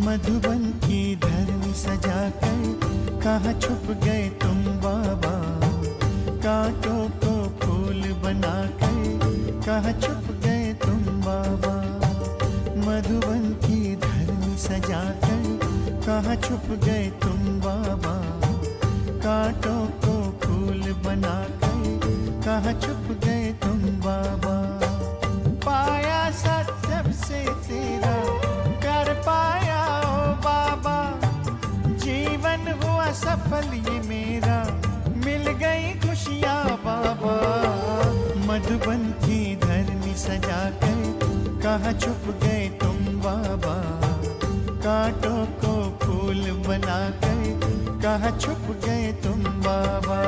मधुबन की धरनी सजाकर कहाँ छुप गए तुम बाबा। कांटों को फूल बनाकर कहाँ छुप गए तुम बाबा। मधुबन की धरनी सजाकर कहाँ छुप गए तुम बाबा। कांटों को फूल बनाकर कहाँ छुप गए तुम बाबा। पाया सत्य से तेरा कर पाया ओ बाबा। जीवन हुआ सफल ये मेरा, मिल गई खुशियाँ बाबा। मधुबन की धरनी सजाकर कहाँ छुप गए तुम बाबा। कांटों को फूल बनाकर कहाँ छुप गए तुम बाबा।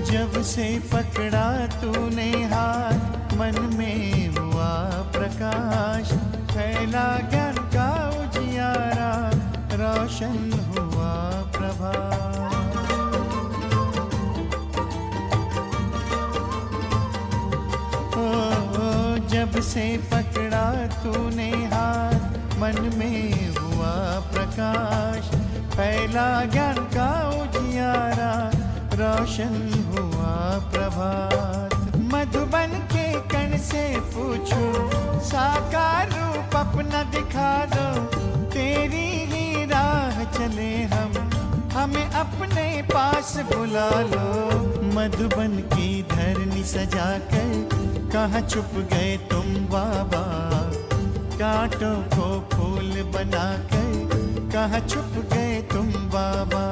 जब से पकड़ा तूने हाथ, मन में हुआ प्रकाश। फैला ज्ञान का उजियारा, रोशन हुआ प्रभात। ओ जब से पकड़ा तूने हाथ, मन में हुआ प्रकाश। फैला ज्ञान का उजियारा, रोशन हुआ प्रभात। मधुबन के कण से पूछो, साकार रूप अपना दिखा दो। तेरी ही राह चले हम, हमें अपने पास बुला लो। मधुबन की धरनी सजाकर कहाँ छुप गए तुम बाबा। कांटों को फूल बनाकर कहाँ छुप गए तुम बाबा।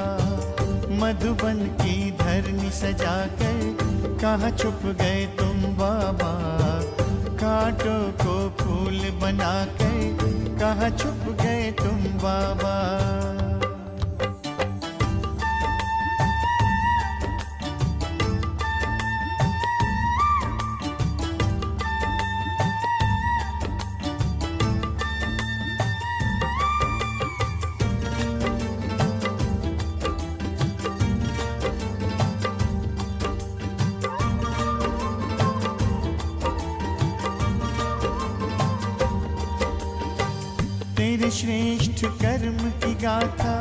मधुबन की धरनी सजाकर कहाँ छुप गए तुम बाबा। कांटों को फूल बनाकर कहाँ छुप गए तुम बाबा। तेरे श्रेष्ठ कर्म की गाथा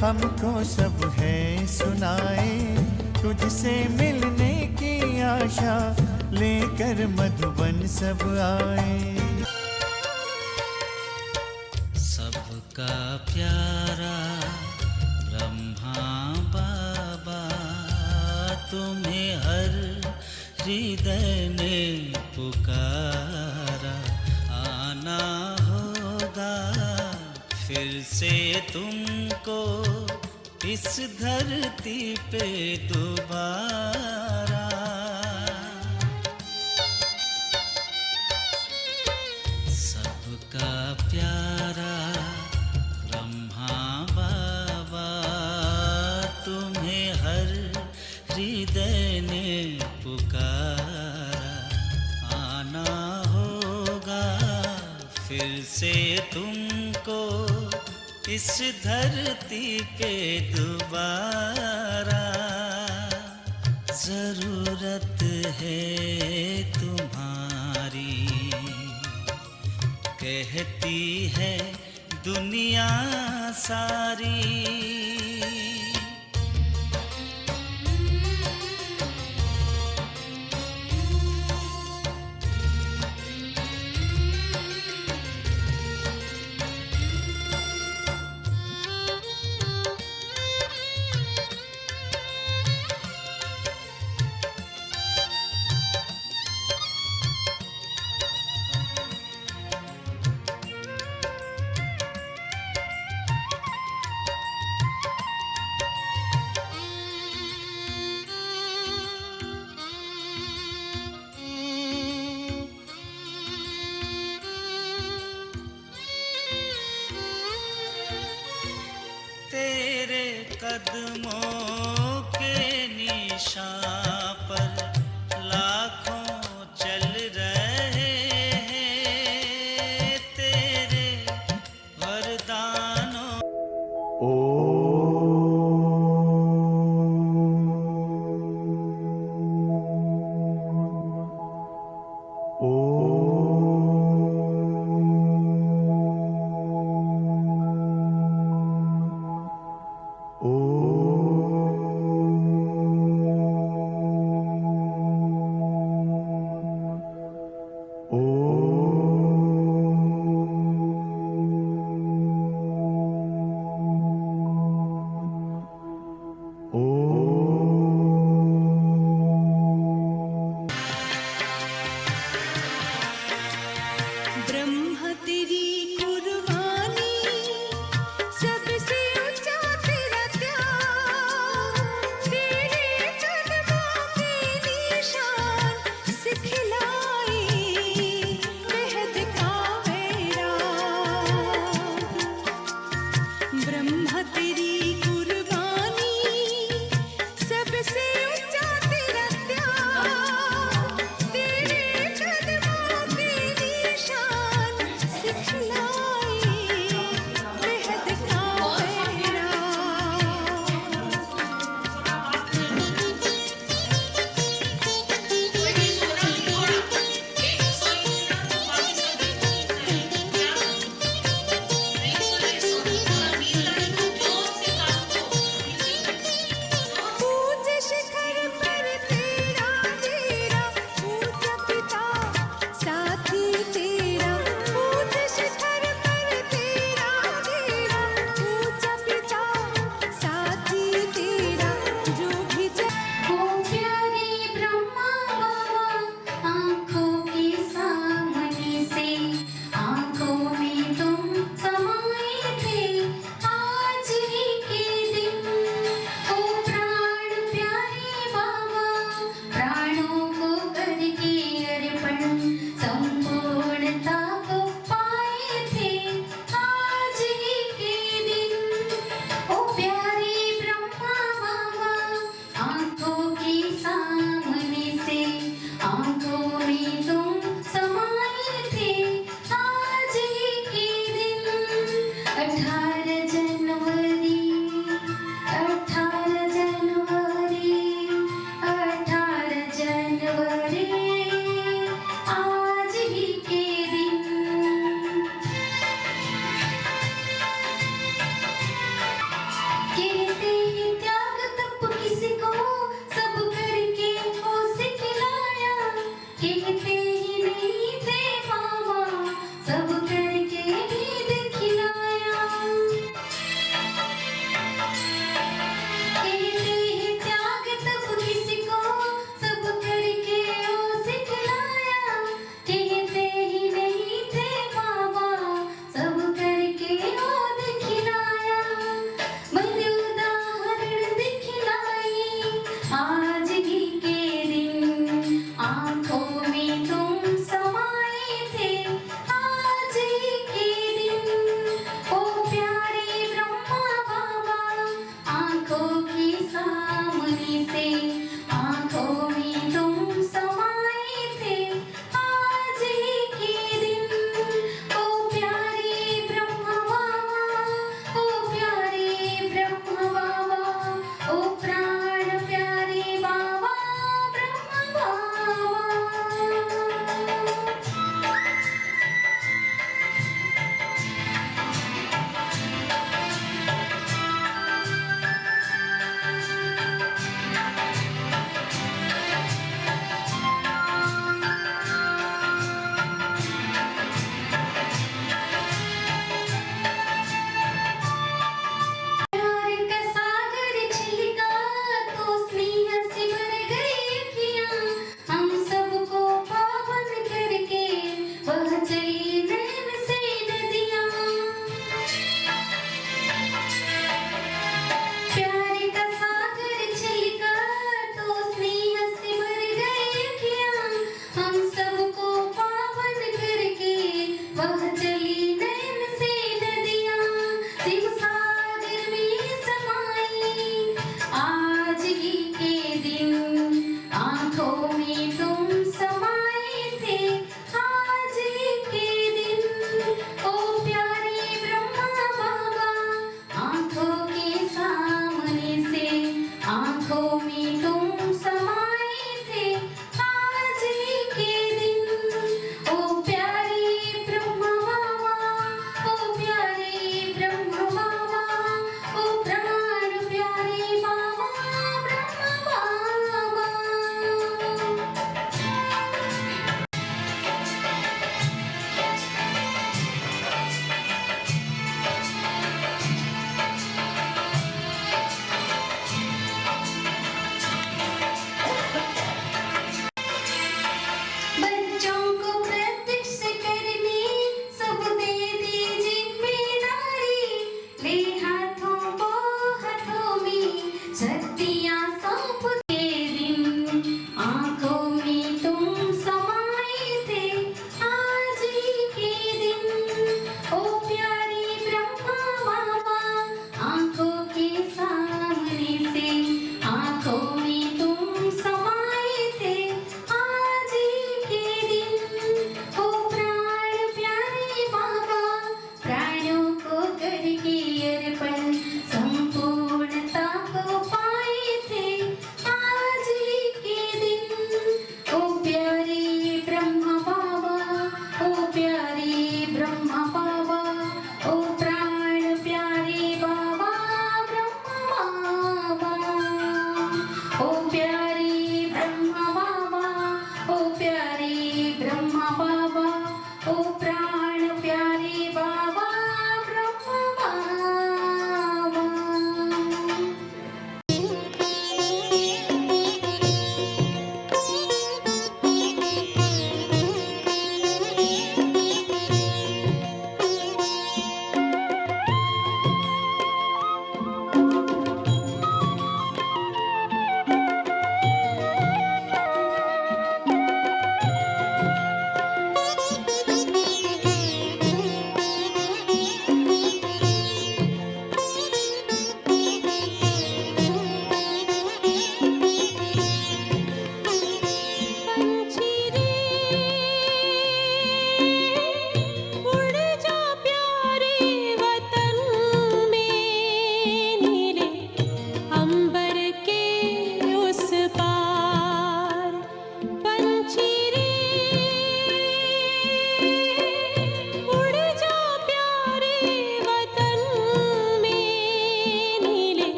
हमको सब है सुनाए। तुझसे मिलने की आशा लेकर मधुबन सब आए। सबका प्यारा ब्रह्मा बाबा, तुम्हें हर हृदय ने पुकारा। आना फिर से तुमको इस धरती पे दोबारा। सबका प्यारा ब्रह्मा बाबा, तुम्हें हर हृदय ने पुकारा। आना होगा फिर से तुमको इस धरती पे दोबारा। जरूरत है तुम्हारी, कहती है दुनिया सारी। पर लाखों चल रहे हैं तेरे वरदानों।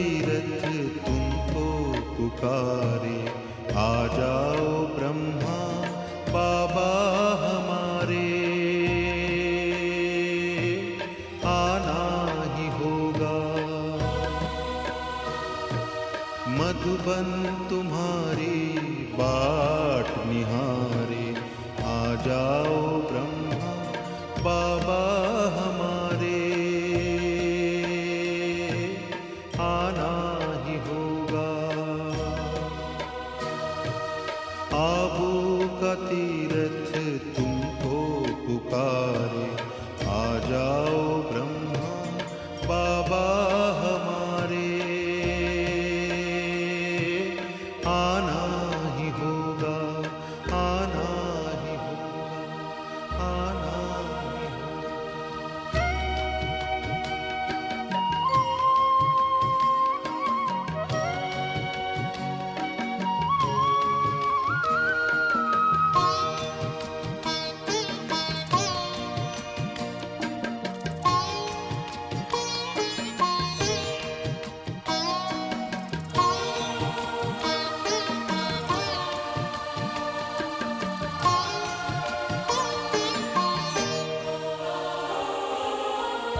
तीरथ तुमको पुकारे, आ जाओ ब्रह्मा बाबा हमारे, आना ही होगा। मधुबन तुम्हारी बाट निहारे, आ जाओ ब्रह्मा बाबा हमारे, आना ही होगा। आबू का तीरथ तुमको पुकारे, आ जाओ ब्रह्मा बाबा हमारे, आना ही होगा, आना ही होगा, आना ही होगा।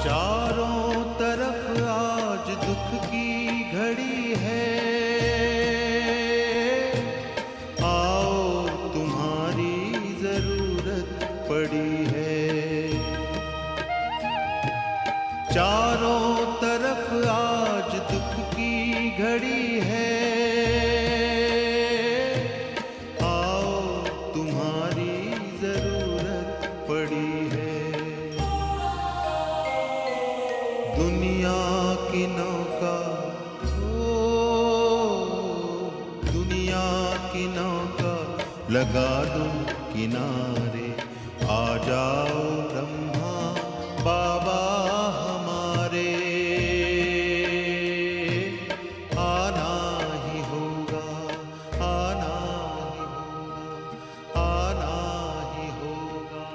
चारों तरफ आज दुख की घड़ी है, आओ तुम्हारी जरूरत पड़ी है। चारों तरफ आज दुख की घड़ी है, आओ तुम्हारी जरूरत पड़ी है। दुनिया की नौका, दुनिया की नौका लगा दो किनारे, आ जाओ ब्रह्मा बाबा हमारे, आना ही होगा, आना ही होगा, आना ही होगा।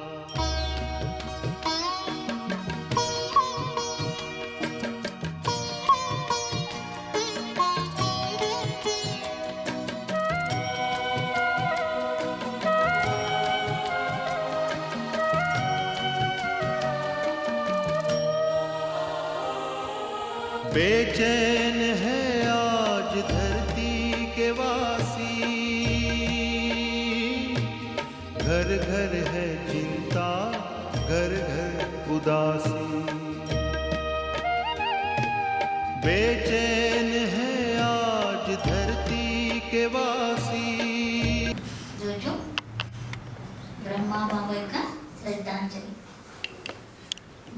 बेचैन है आज धरती के वासी, घर घर है चिंता, घर घर उदासी। बेचैन है आज धरती के वासी। జోజో బ్రహ్మా బాబా యొక్క శ్రద్ధాంజలి.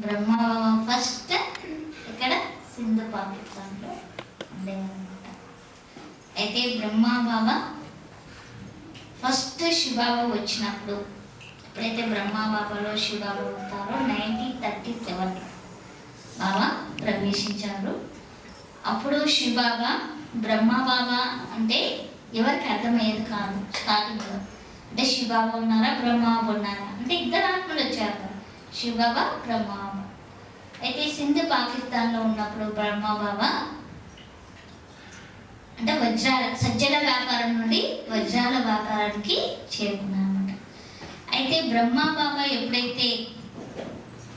బ్రహ్మా బాబా ఫస్ట్ ఇక్కడ సింధు పాకిస్తాన్లో ఉండేవారనమాట. అయితే బ్రహ్మా బాబా ఫస్ట్ శివబాబా వచ్చినప్పుడు, ఎప్పుడైతే బ్రహ్మా బాబాలో శివబాబా ఉంటారో 1937 బాబా ప్రవేశించారు. అప్పుడు శివబాబా బ్రహ్మా బాబా అంటే ఎవరికి అర్థమయ్యేది కాదు స్టార్టింగ్లో. అంటే శివబాబా ఉన్నారా బ్రహ్మబాబా ఉన్నారా అంటే ఇద్దరు ఆత్మలు వచ్చారు కదా, శివబాబా బ్రహ్మబాబా. అయితే సింధు పాకిస్తాన్లో ఉన్నప్పుడు బ్రహ్మబాబా అంటే సజ్జల వ్యాపారం నుండి వజ్రాల వ్యాపారానికి చేరుకున్నారన్నమాట. అయితే బ్రహ్మబాబా ఎప్పుడైతే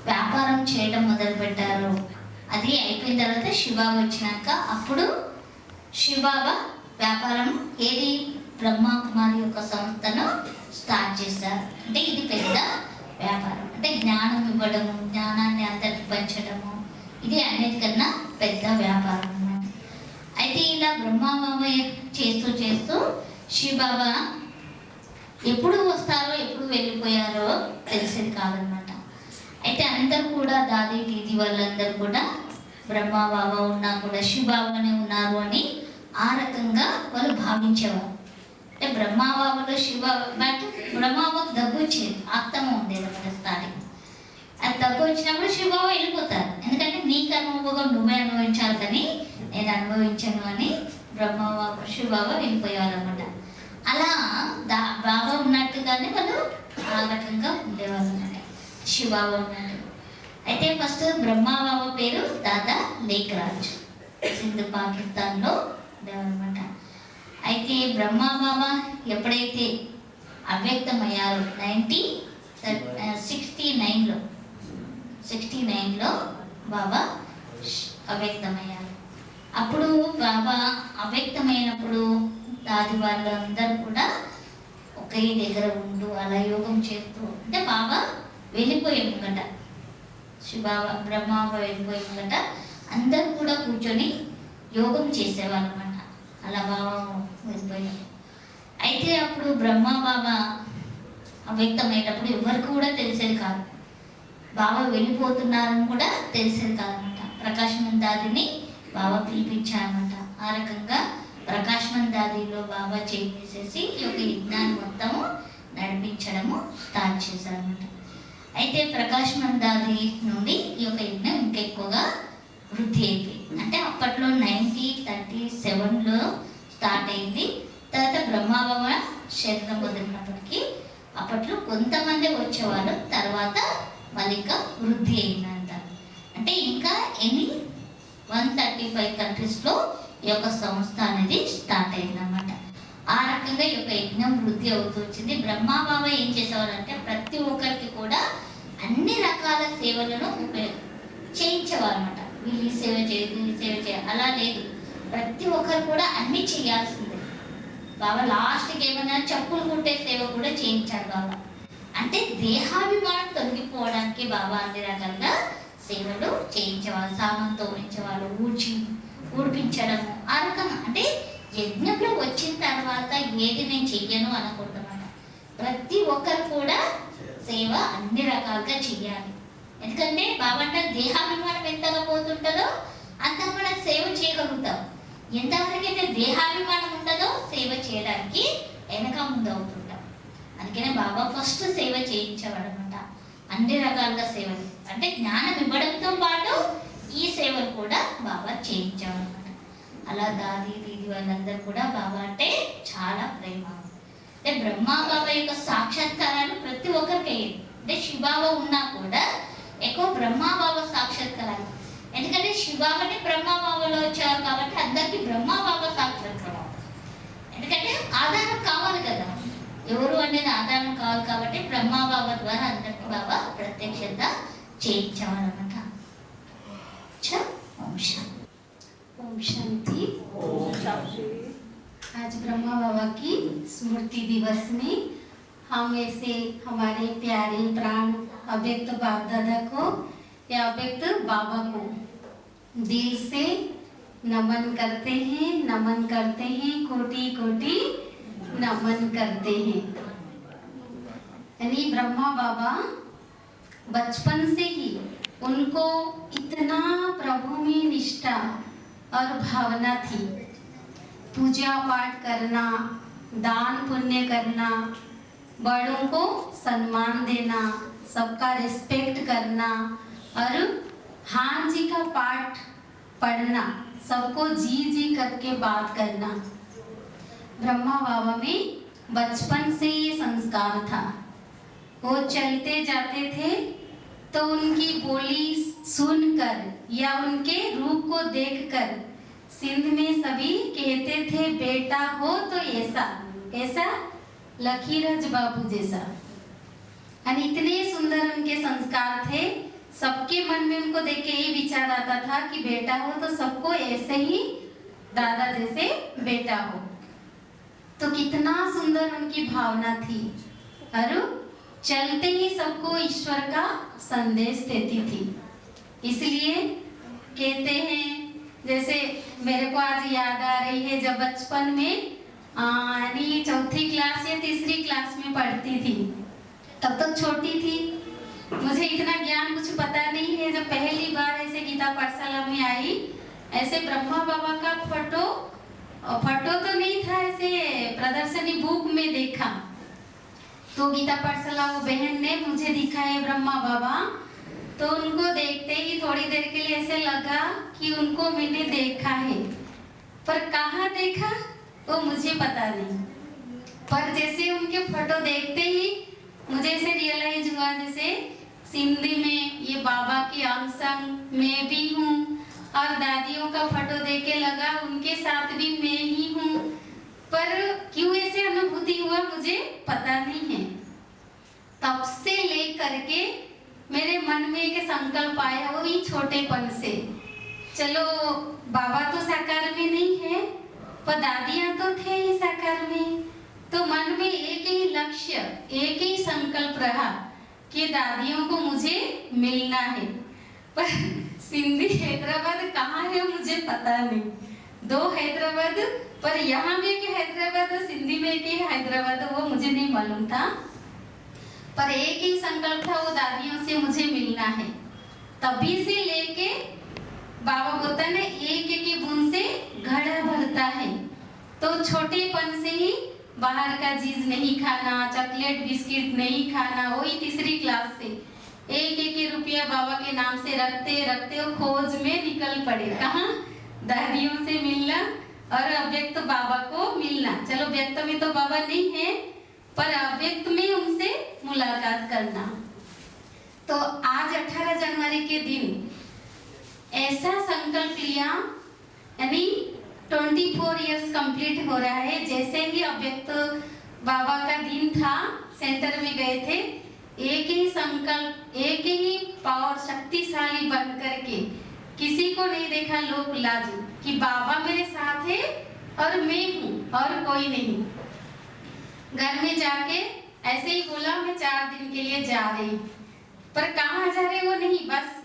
వ్యాపారం చేయడం మొదలుపెట్టారో, అది అయిపోయిన తర్వాత శివబాబా వచ్చినాక అప్పుడు శివబాబా వ్యాపారం ఏది బ్రహ్మకుమారి యొక్క సంస్థను స్టార్ట్ చేశారు. అంటే ఇది పెద్ద వ్యాపారం, అంటే జ్ఞానం ఇవ్వడము, జ్ఞానాన్ని అందరికి పంచడము, ఇది అన్నిటికన్నా పెద్ద వ్యాపారం అన్నమాట. అయితే ఇలా బ్రహ్మబాబా చేస్తూ చేస్తూ శివబాబా ఎప్పుడు వస్తారో ఎప్పుడు వెళ్ళిపోయారో తెలిసేది కాదనమాట. అయితే అందరూ కూడా దాది దీది వాళ్ళందరూ కూడా బ్రహ్మబాబా ఉన్నా కూడా శివబాబానే ఉన్నారు అని ఆ రకంగా వాళ్ళు భావించేవారు. అంటే బ్రహ్మబాబాలో బట్ బ్రహ్మబాబాకు దగ్గు వచ్చేది, ఆత్మ ఉండేది అన్నమాట స్టార్టింగ్. అది దగ్గు వచ్చినప్పుడు శివబాబా వెళ్ళిపోతారు, ఎందుకంటే నీకు అనుభవం నువ్వే అనుభవించాలి కానీ నేను అనుభవించను అని బ్రహ్మబాబా శివబాబా వెళ్ళిపోయేవారు అనమాట. అలా బాబా ఉన్నట్టుగానే వాళ్ళు ఆ రకంగా ఉండేవారు అన్నమాట శివబాబా ఉన్నట్టు. అయితే ఫస్ట్ బ్రహ్మబాబా పేరు దాదా లేఖరాజు. సింధ్ పాకిస్తాన్లో ఉండేవన్నమాట. అయితే బ్రహ్మ బాబా ఎప్పుడైతే అవ్యక్తమయ్యారో 1969లో బాబా అవ్యక్తమయ్యారు. అప్పుడు బాబా అవ్యక్తమైనప్పుడు దాది వాళ్ళందరూ కూడా ఒకే దగ్గర ఉంటూ అలా యోగం చేస్తూ అంటే బాబా వెళ్ళిపోయే ముంగట శివబాబా బ్రహ్మబాబా వెళ్ళిపోయే ముంగట అందరూ కూడా కూర్చొని యోగం చేసేవాళ్ళు అన్నమాట. అలా బాబా వెళ్ళిపోయినప్పుడు అయితే అప్పుడు బ్రహ్మబాబా అవ్యక్తమయ్యేటప్పుడు ఎవరికి కూడా తెలిసేది కాదు, బాబా వెళ్ళిపోతున్నారని కూడా తెలిసేది కాదనమాట. ప్రకాశమన్ దాదిని బాబా పిలిపించారనమాట. ఆ రకంగా ప్రకాశమన్ దాదిలో బాబా చేసేసి ఈ యొక్క యజ్ఞాన్ని మొత్తము నడిపించడము స్టార్ట్ చేశారనమాట. అయితే ప్రకాశమన్ దాది నుండి ఈ యొక్క యజ్ఞం ఇంకెక్కువగా వృద్ధి అయింది. అంటే అప్పట్లో 1937లో స్టార్ట్ అయింది. తర్వాత బ్రహ్మబాబా శరీరం వదిలినప్పటికీ అప్పట్లో కొంతమంది వచ్చేవాళ్ళు, తర్వాత మళ్ళీ ఇంకా వృద్ధి అయిందంట. అంటే ఇంకా 135 కంట్రీస్లో ఈ యొక్క సంస్థ అనేది స్టార్ట్ అయిందన్నమాట. ఆ రకంగా ఈ యొక్క యజ్ఞం వృద్ధి అవుతూ వచ్చింది. బ్రహ్మబాబా ఏం చేసేవారంటే ప్రతి ఒక్కరికి కూడా అన్ని రకాల సేవలను చేయించేవారు అనమాట. వీళ్ళు ఈ సేవ చేయదు, ఈ సేవ చేయాలి అలా లేదు, ప్రతి ఒక్కరు కూడా అన్ని చేయాల్సిందే. బాబా లాస్ట్కి ఏమన్నా చెప్పులు కుట్టే సేవ కూడా చేయించారు బాబా. అంటే దేహాభిమానం తొలగిపోవడానికి బాబా అన్ని రకాలుగా సేవలు చేయించేవాళ్ళు. సామాన్తో ఉంచేవాళ్ళు, ఊడిపించడము ఆ రకంగా. అంటే యజ్ఞంలో వచ్చిన తర్వాత ఏది నేను చెయ్యను అనకూడదన్నమాట. ప్రతి ఒక్కరు కూడా సేవ అన్ని రకాలుగా చెయ్యాలి. ఎందుకంటే బాబా అంటే దేహాభిమానం ఎంతగా పోతుంటుందో అంత మనం సేవ చేయగలుగుతాం. ఎంతవరకైతే దేహాభిమానం ఉంటుందో సేవ చేయడానికి వెనక ముందు అవుతుంటాం. అందుకనే బాబా ఫస్ట్ సేవ చేయించేవాడు అనమాట. అన్ని రకాలుగా సేవలు అంటే జ్ఞానం ఇవ్వడంతో పాటు ఈ సేవలు కూడా బాబా చేయించేవాడు అనమాట. అలా దాది దీది వాళ్ళందరూ కూడా బాబా అంటే చాలా ప్రేమ. అంటే బ్రహ్మబాబా యొక్క సాక్షాత్కారాలు ప్రతి ఒక్కరికి అయ్యేది. అంటే శివబాబా ఉన్నా కూడా ఎక్కువ బ్రహ్మబాబా సాక్షాత్కారాలు. ఎందుకంటే శివబాబాని బ్రహ్మబాబాలో వచ్చారు కాబట్టి అందరికీ బ్రహ్మబాబా సాక్షాత్కారం. ఎందుకంటే ఆధారం కావాలి కదా, ఎవరు అనేది ఆధారం కావాలి కాబట్టి బ్రహ్మబాబా ద్వారా అందరికీ బాబా ప్రత్యక్షత చేయించేవారన్నమాట. ओम शांति। आज ब्रह्मा बाबा की स्मृति दिवस में हम ऐसे हमारे प्यारे प्राण अव्यक्त बाप दादा को या अव्यक्त बाबा को दिल से नमन करते हैं, कोटि कोटि नमन करते हैं। यानी ब्रह्मा बाबा बचपन से ही उनको इतना प्रभु में निष्ठा और भावना थी। पूजा पाठ करना, दान पुण्य करना, बड़ों को सम्मान देना, सबका रिस्पेक्ट करना और हाँ जी का पाठ पढ़ना, सबको जी जी करके बात करना, ब्रह्मा बाबा में बचपन से ये संस्कार था। वो चलते जाते थे तो उनकी बोली सुनकर या उनके रूप को देखकर सिंध में सभी कहते थे बेटा हो तो ऐसा ऐसा लखीराज बाबू जैसा। और इतने सुंदर उनके संस्कार थे, सबके मन में उनको देख के यही विचार आता था कि बेटा हो तो सबको ऐसे ही दादा जैसे बेटा हो। तो कितना सुंदर उनकी भावना थी और चलते ही सबको ईश्वर का संदेश देती थी। इसलिए कहते हैं, जैसे मेरे को आज याद आ रही है जब बचपन में यानी 4th क्लास या 3री क्लास में पढ़ती थी, तब तक छोटी थी, मुझे इतना ज्ञान कुछ पता नहीं है। जब पहली बार ऐसे गीता पाठशाला में आई, ऐसे ब्रह्मा बाबा का फोटो तो नहीं था, ऐसे प्रदर्शनी बुक में देखा तो गीता पाठशाला वो बहन ने मुझे दिखाए ब्रह्मा बाबा। तो उनको देखते ही थोड़ी देर के लिए ऐसे लगा कि उनको मैंने देखा है, पर कहाँ देखा वो मुझे पता नहीं। पर जैसे उनके फोटो देखते ही मुझे ऐसे रियलाइज हुआ जैसे सिंधी में ये बाबा की अंग संग मैं भी हूँ और दादियों का फोटो देख के लगा उनके साथ भी मैं ही हूँ, पर क्यों ऐसे अनुभूति हुआ मुझे पता नहीं है। तब से लेकर के मेरे मन में एक संकल्प आया, वो भी छोटेपन से, चलो बाबा तो साकार में नहीं है पर दादियां तो थे ही साकार में। तो मन में एक ही लक्ष्य, एक ही संकल्प रहा कि दादियों को मुझे मिलना है। पर सिंधी हैदराबाद कहाँ है मुझे पता नहीं, 2 हैदराबाद, पर यहाँ में एक हैदराबाद, सिंधी में एक हैदराबाद, वो मुझे नहीं मालूम था। पर एक ही संकल्प था, वो दादियों से मुझे मिलना है। तभी से लेके बाबा बोलता है ना, एक एक बूंद से घड़ा भरता है। तो छोटेपन से ही बाहर का चीज नहीं खाना, चॉकलेट बिस्किट नहीं खाना, वही 3री क्लास से एक एक रुपया बाबा के नाम से रखते रखते वो खोज में निकल पड़े। कहाँ? दादियों से मिलना और अव्यक्त बाबा को मिलना। चलो व्यक्त में तो बाबा नहीं है, पर अव्यक्त में उनसे मुलाकात करना। तो आज 18 जनवरी के दिन ऐसा संकल्प लिया, यानी 24 इयर्स कंप्लीट हो रहा है। जैसे ही अव्यक्त बाबा का दिन था, सेंटर में गए थे, एक ही संकल्प, एक ही पावर शक्तिशाली बन करके, किसी को नहीं देखा लोग लाजू कि बाबा मेरे साथ है और मैं हूँ और कोई नहीं। घर में जाके ऐसे ही बोला, मैं 4 दिन के लिए जा रही, पर कहाँ जा रहे वो नहीं, बस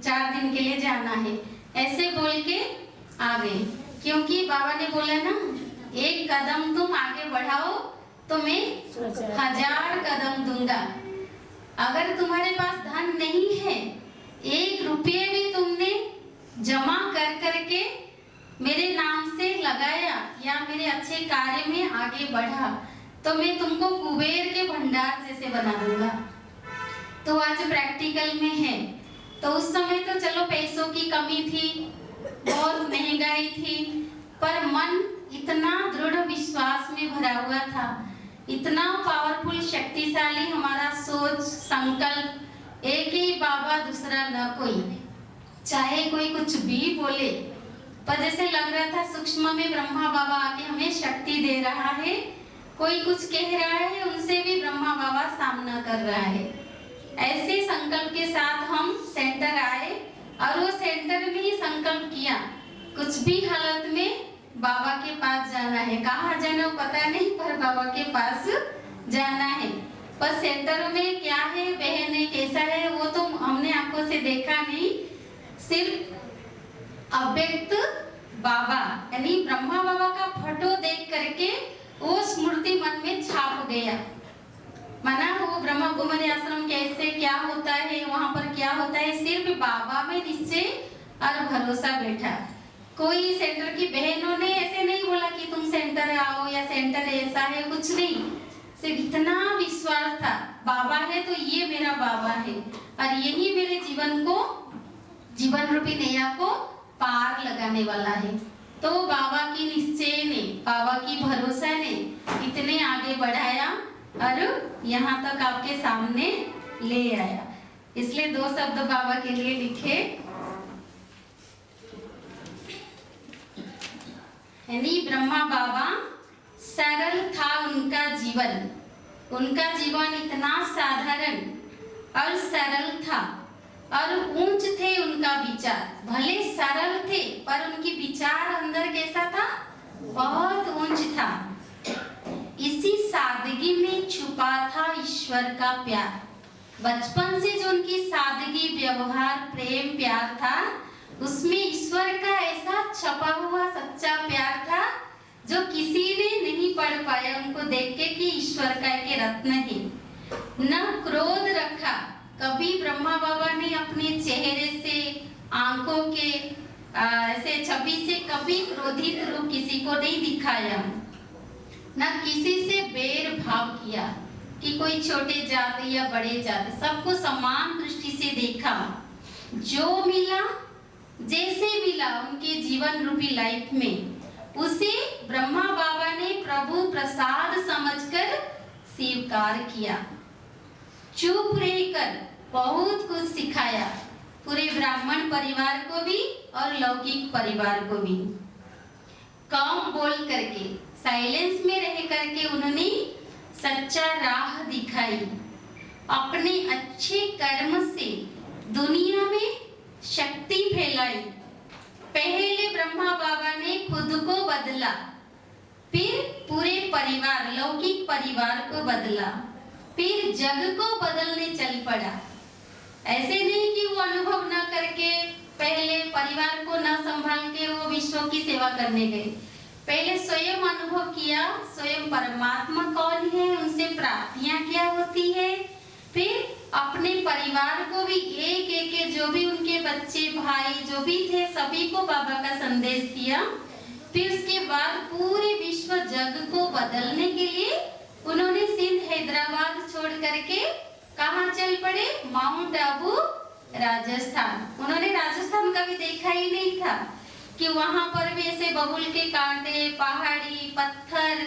4 दिन के लिए जाना है, ऐसे बोल के आ गए। क्योंकि बाबा ने बोला ना, 1 कदम तुम आगे बढ़ाओ तो मैं 1000 कदम दूंगा। अगर तुम्हारे पास धन नहीं है, 1 रुपये भी तुमने जमा कर करके मेरे नाम से लगाया या मेरे अच्छे कार्य में आगे बढ़ा, तो मैं तुमको कुबेर के भंडार जैसे बना दूंगा। तो आज प्रैक्टिकल में है। तो उस समय तो चलो पैसों की कमी थी, बहुत महंगाई थी, पर मन इतना दृढ़ विश्वास में भरा हुआ था, इतना पावरफुल शक्तिशाली हमारा सोच संकल्प, एक ही बाबा दूसरा न कोई, चाहे कोई कुछ भी बोले, पर जैसे लग रहा था सूक्ष्म में ब्रह्मा बाबा आके हमें शक्ति दे रहा है। कोई कुछ कह रहा है, उनसे भी ब्रह्मा बाबा सामना कर रहा है। ऐसे संकल्प के साथ हम सेंटर आए और वो सेंटर में ही संकल्प किया, कुछ भी हालत में बाबा के पास जाना है। कहाँ जाना पता नहीं, पर बाबा के पास जाना है। पर सेंटर में क्या है, बहन है, कैसा है, वो तो हमने आंखों से देखा नहीं। सिर्फ अव्यक्त बाबा यानी ब्रह्मा बाबा का फोटो देख करके वो स्मृति मन में छाप गया। माना वो ब्रह्मा कुमारी आश्रम कैसे क्या होता है, वहां पर क्या होता है, सिर्फ बाबा में निश्चय और भरोसा बैठा। कोई सेंटर की बहनों ने ऐसे नहीं बोला कि तुम सेंटर आओ या सेंटर ऐसा है, कुछ नहीं, सिर्फ इतना विश्वास था, बाबा है तो ये मेरा बाबा है और यही मेरे जीवन को, जीवन रूपी नैया को पार लगाने वाला है। तो बाबा की निश्चय ने, बाबा की भरोसा ने इतने आगे बढ़ाया और यहाँ तक आपके सामने ले आया। इसलिए 2 शब्द बाबा के लिए लिखे, यानी ब्रह्मा बाबा सरल था उनका जीवन, उनका जीवन इतना साधारण और सरल था और ऊंच थे उनका विचार। भले सरल थे पर उनकी विचार अंदर कैसा था, बहुत ऊंच था। इसी सादगी में छुपा था ईश्वर का प्यार। बचपन से जो उनकी सादगी, व्यवहार, प्रेम, प्यार था, उसमें ईश्वर का ऐसा छपा हुआ सच्चा प्यार था जो किसी ने नहीं पढ़ पाया उनको देख के कि ईश्वर का एक रत्न है। न क्रोध रखा, कभी ब्रह्मा बाबा ने अपने चेहरे से, आंखों के ऐसे छवि से कभी क्रोधित रूप किसी को नहीं दिखाया, न किसी से बैर भाव किया कि कोई छोटे जाते या बड़े जाते, सबको समान दृष्टि से देखा। जो मिला, जैसे मिला उनके जीवन रूपी लाइफ में, उसे ब्रह्मा बाबा ने प्रभु प्रसाद समझकर स्वीकार किया। चुप रहकर बहुत कुछ सिखाया, पूरे ब्राह्मण परिवार को भी और लौकिक परिवार को भी। कम बोल करके, साइलेंस में रह करके उन्होंने सच्चा राह दिखाई। अपने अच्छे कर्म से दुनिया में शक्ति फैलाई। पहले ब्रह्मा बाबा ने खुद को बदला, फिर पूरे परिवार, लौकिक परिवार को बदला, फिर जग को बदलने चल पड़ा। ऐसे नहीं कि वो अनुभव न करके, पहले परिवार को न संभाल के वो विश्व की सेवा करने गए। पहले स्वयं अनुभव किया, स्वयं परमात्मा कौन है, उनसे प्राप्तियां क्या होती है। फिर अपने परिवार को भी एक एक जो भी उनके बच्चे भाई जो भी थे सभी को बाबा का संदेश दिया। फिर उसके बाद पूरे विश्व जग को बदलने के लिए उन्होंने सिंध हैदराबाद छोड़ करके कहाँ चल पड़े? माउंट आबू, राजस्थान। उन्होंने राजस्थान कभी देखा ही नहीं था कि वहां पर भी ऐसे बबूल के कांटे, पहाड़ी, पत्थर,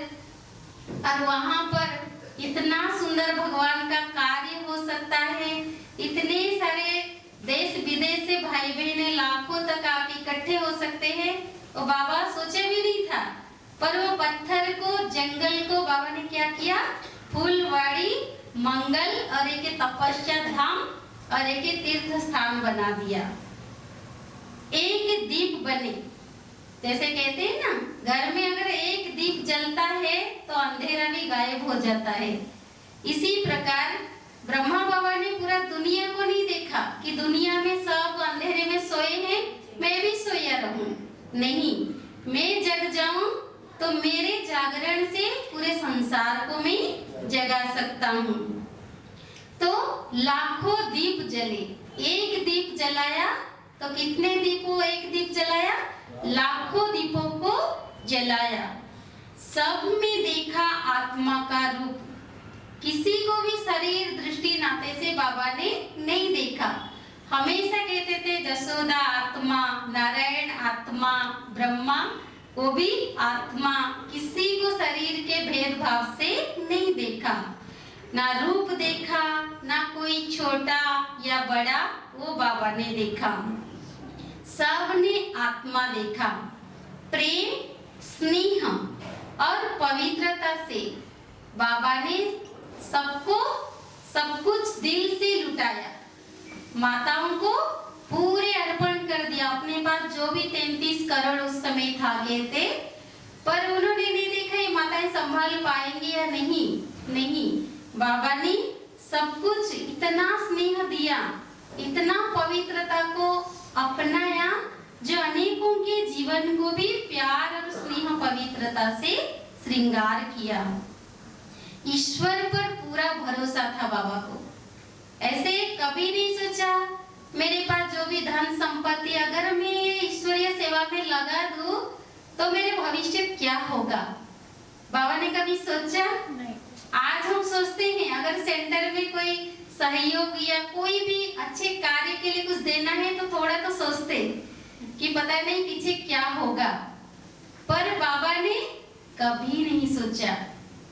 और वहां पर इतना सुंदर भगवान का कार्य हो सकता है। इतने सारे देश विदेश से भाई बहने लाखों तक आप इकट्ठे हो सकते हैं, वो बाबा सोचे भी नहीं था। पर वो पत्थर को, जंगल को बाबा ने क्या किया? फूलवाड़ी, मंगल और एक तपस्या धाम और एक तीर्थ स्थान बना दिया। एक दीप बने, जैसे कहते हैं ना, घर में अगर एक दीप जलता है तो अंधेरा भी गायब हो जाता है। इसी प्रकार ब्रह्मा बाबा ने पूरा दुनिया को नहीं देखा कि दुनिया में सब अंधेरे में सोए हैं, मैं भी सोया रहूं। नहीं, मैं जग जाऊं तो मेरे जागरण से पूरे संसार को मैं जगा सकता हूं। तो लाखों दीप जले, एक दीप जलाया तो कितने दीपों? एक दीप जलाया, लाखों दीपों को जलाया। सब में देखा आत्मा का रूप। किसी को भी शरीर दृष्टि नाते से बाबा ने नहीं देखा। हमेशा कहते थे जसोदा आत्मा, नारायण आत्मा, ब्रह्मा वो भी आत्मा। किसी को शरीर के भेदभाव से नहीं देखा, ना रूप देखा, ना कोई छोटा या बड़ा, वो बाबा ने देखा। सबने आत्मा देखा। प्रेम, स्नेह और पवित्रता से बाबा ने सबको सब कुछ दिल से लुटाया। माताओं को पूरे अर्पण कर दिया। अपने पास जो भी 33 करोड़ उस समय था गए थे, पर उन्होंने नहीं देखा ये माताएं संभाल पाएंगी या नहीं। नहीं, बाबा ने सब कुछ इतना स्नेह दिया, इतना पवित्रता को अपनाया, जो अनेकों के जीवन को भी प्यार और स्नेह पवित्रता से श्रृंगार किया। ईश्वर पर पूरा भरोसा था बाबा को। ऐसे कभी नहीं सोचा मेरे पास जो भी धन संपत्ति अगर मैं ईश्वरीय सेवा में लगा दूं तो मेरे भविष्य क्या होगा। बाबा ने कभी सोचा नहीं। आज हम सोचते हैं अगर सेंटर में कोई सहयोग या कोई भी अच्छे कार्य के लिए कुछ देना है तो थोड़ा तो सोचते कि पता नहीं पीछे क्या होगा, पर बाबा ने कभी नहीं सोचा।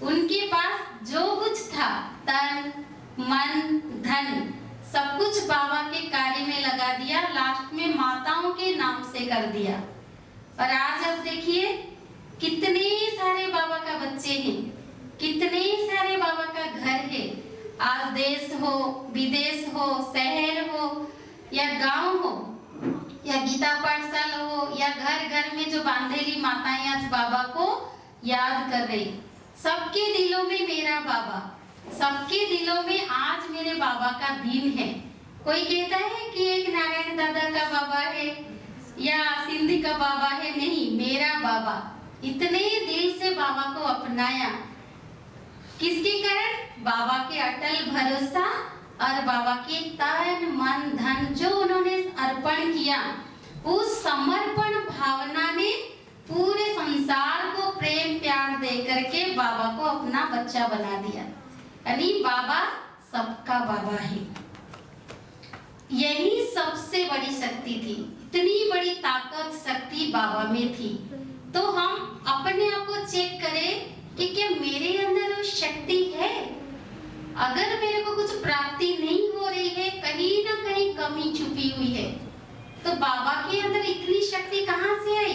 उनके पास जो कुछ था, तन मन धन सब कुछ बाबा के कार्य में लगा दिया। लास्ट में माताओं के नाम से कर दिया। और आज अब देखिए कितने सारे बाबा का बच्चे हैं, कितने सारे बाबा का घर है। आज देश हो, विदेश हो, शहर हो या गांव हो या गीता पाठशाला हो या घर घर में जो बांधेली माताएं आज बाबा को याद कर रही। सबके दिलों में मेरा बाबा, सबके दिलों में आज मेरे बाबा का दिन है। कोई कहता है कि एक नारायण दादा का बाबा है या सिंधी का बाबा है, नहीं, मेरा बाबा। इतने दिल से बाबा को अपनाया। किसके कारण? बाबा के अटल भरोसा और बाबा के तन मन धन जो उन्होंने अर्पण किया, उस समर्पण भावना ने पूरे संसार को प्रेम प्यार दे करके बाबा को अपना बच्चा बना दिया। यानी बाबा सबका बाबा है। यही सबसे बड़ी शक्ति थी। इतनी बड़ी ताकत शक्ति बाबा में थी। तो हम अपने आप को चेक करें कि क्या मेरे अंदर वो शक्ति है। अगर मेरे को कुछ प्राप्ति नहीं हो रही है, कहीं ना कहीं कमी छुपी हुई है, तो बाबा के अंदर इतनी शक्ति कहाँ से आई?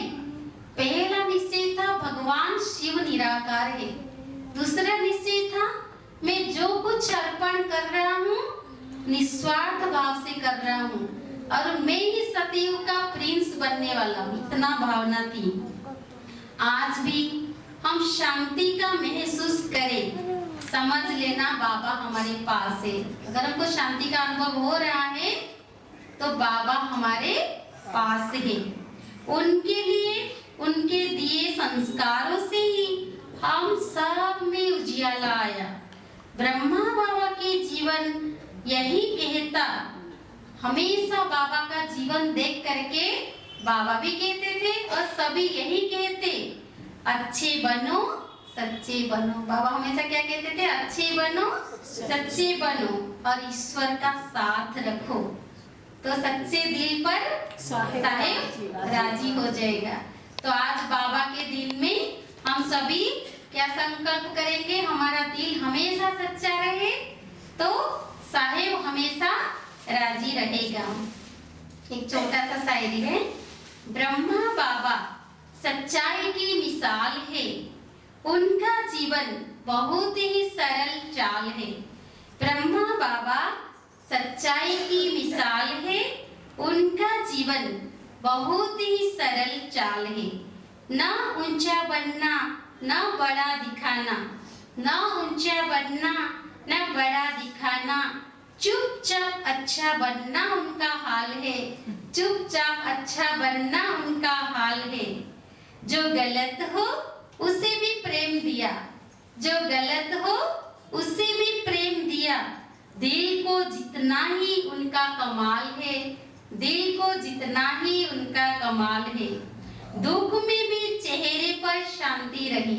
पहला निश्चय था भगवान शिव निराकार है। दूसरा निश्चय था मैं जो कुछ अर्पण कर रहा हूँ निस्वार्थ भाव से कर रहा हूँ और मैं ही सतयुग का प्रिंस बनने वाला हूँ, इतना भावना थी। आज भी हम शांति का महसूस करें, समझ लेना बाबा हमारे पास है। अगर हमको शांति का अनुभव हो रहा है तो बाबा हमारे पास है। उनके लिए, उनके दिए संस्कारों से ही हम सब में उजियाला आया। ब्रह्मा बाबा के जीवन यही कहता, हमेशा बाबा का जीवन देख करके बाबा भी कहते थे और सभी यही कहते, अच्छे बनो सच्चे बनो। बाबा हमेशा क्या कहते थे? अच्छे बनो सच्चे बनो और ईश्वर का साथ रखो तो सच्चे दिल पर साहेब राजी हो जाएगा। तो आज बाबा के दिन में हम सभी क्या संकल्प करेंगे? हमारा दिल हमेशा सच्चा रहे तो साहेब हमेशा राजी रहेगा। एक छोटा सा शायरी है। ब्रह्मा बाबा सच्चाई की मिसाल है, उनका जीवन बहुत ही सरल चाल है। ब्रह्मा बाबा सच्चाई की मिसाल है, उनका जीवन बहुत ही सरल चाल है। न ऊंचा बनना न बड़ा दिखाना, न ऊंचा बनना न बड़ा दिखाना, चुपचाप अच्छा बनना उनका हाल है, चुपचाप अच्छा बनना उनका हाल है। जो गलत हो उसे भी प्रेम दिया, जो गलत हो उसे भी प्रेम दिया। दिल को जितना ही उनका कमाल है, दिल को जितना ही उनका कमाल है। दुख में भी चेहरे पर शांति रही,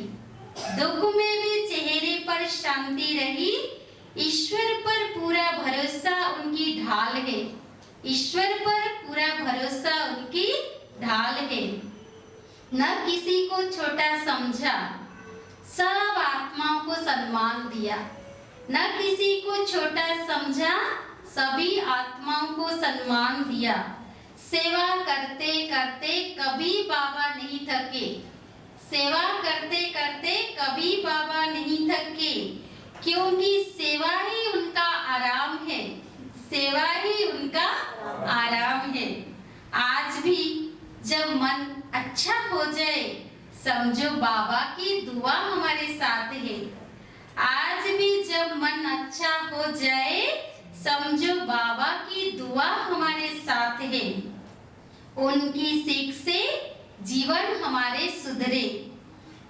दुख में भी चेहरे पर शांति रही। ईश्वर पर पूरा भरोसा उनकी ढाल है, ईश्वर पर पूरा भरोसा उनकी ढाल है। न किसी को छोटा समझा, सब आत्माओं को सम्मान दिया। न किसी को छोटा समझा, सभी आत्माओं को सम्मान दिया। सेवा करते करते कभी बाबा नहीं थके, सेवा करते करते कभी बाबा नहीं थके, क्योंकि सेवा ही उनका आराम है, सेवा ही उनका आराम है। आज भी जब मन अच्छा हो जाए समझो बाबा की दुआ हमारे साथ है। आज भी जब मन अच्छा हो जाए समझो बाबा की दुआ हमारे साथ है। उनकी सीख से जीवन हमारे सुधरे,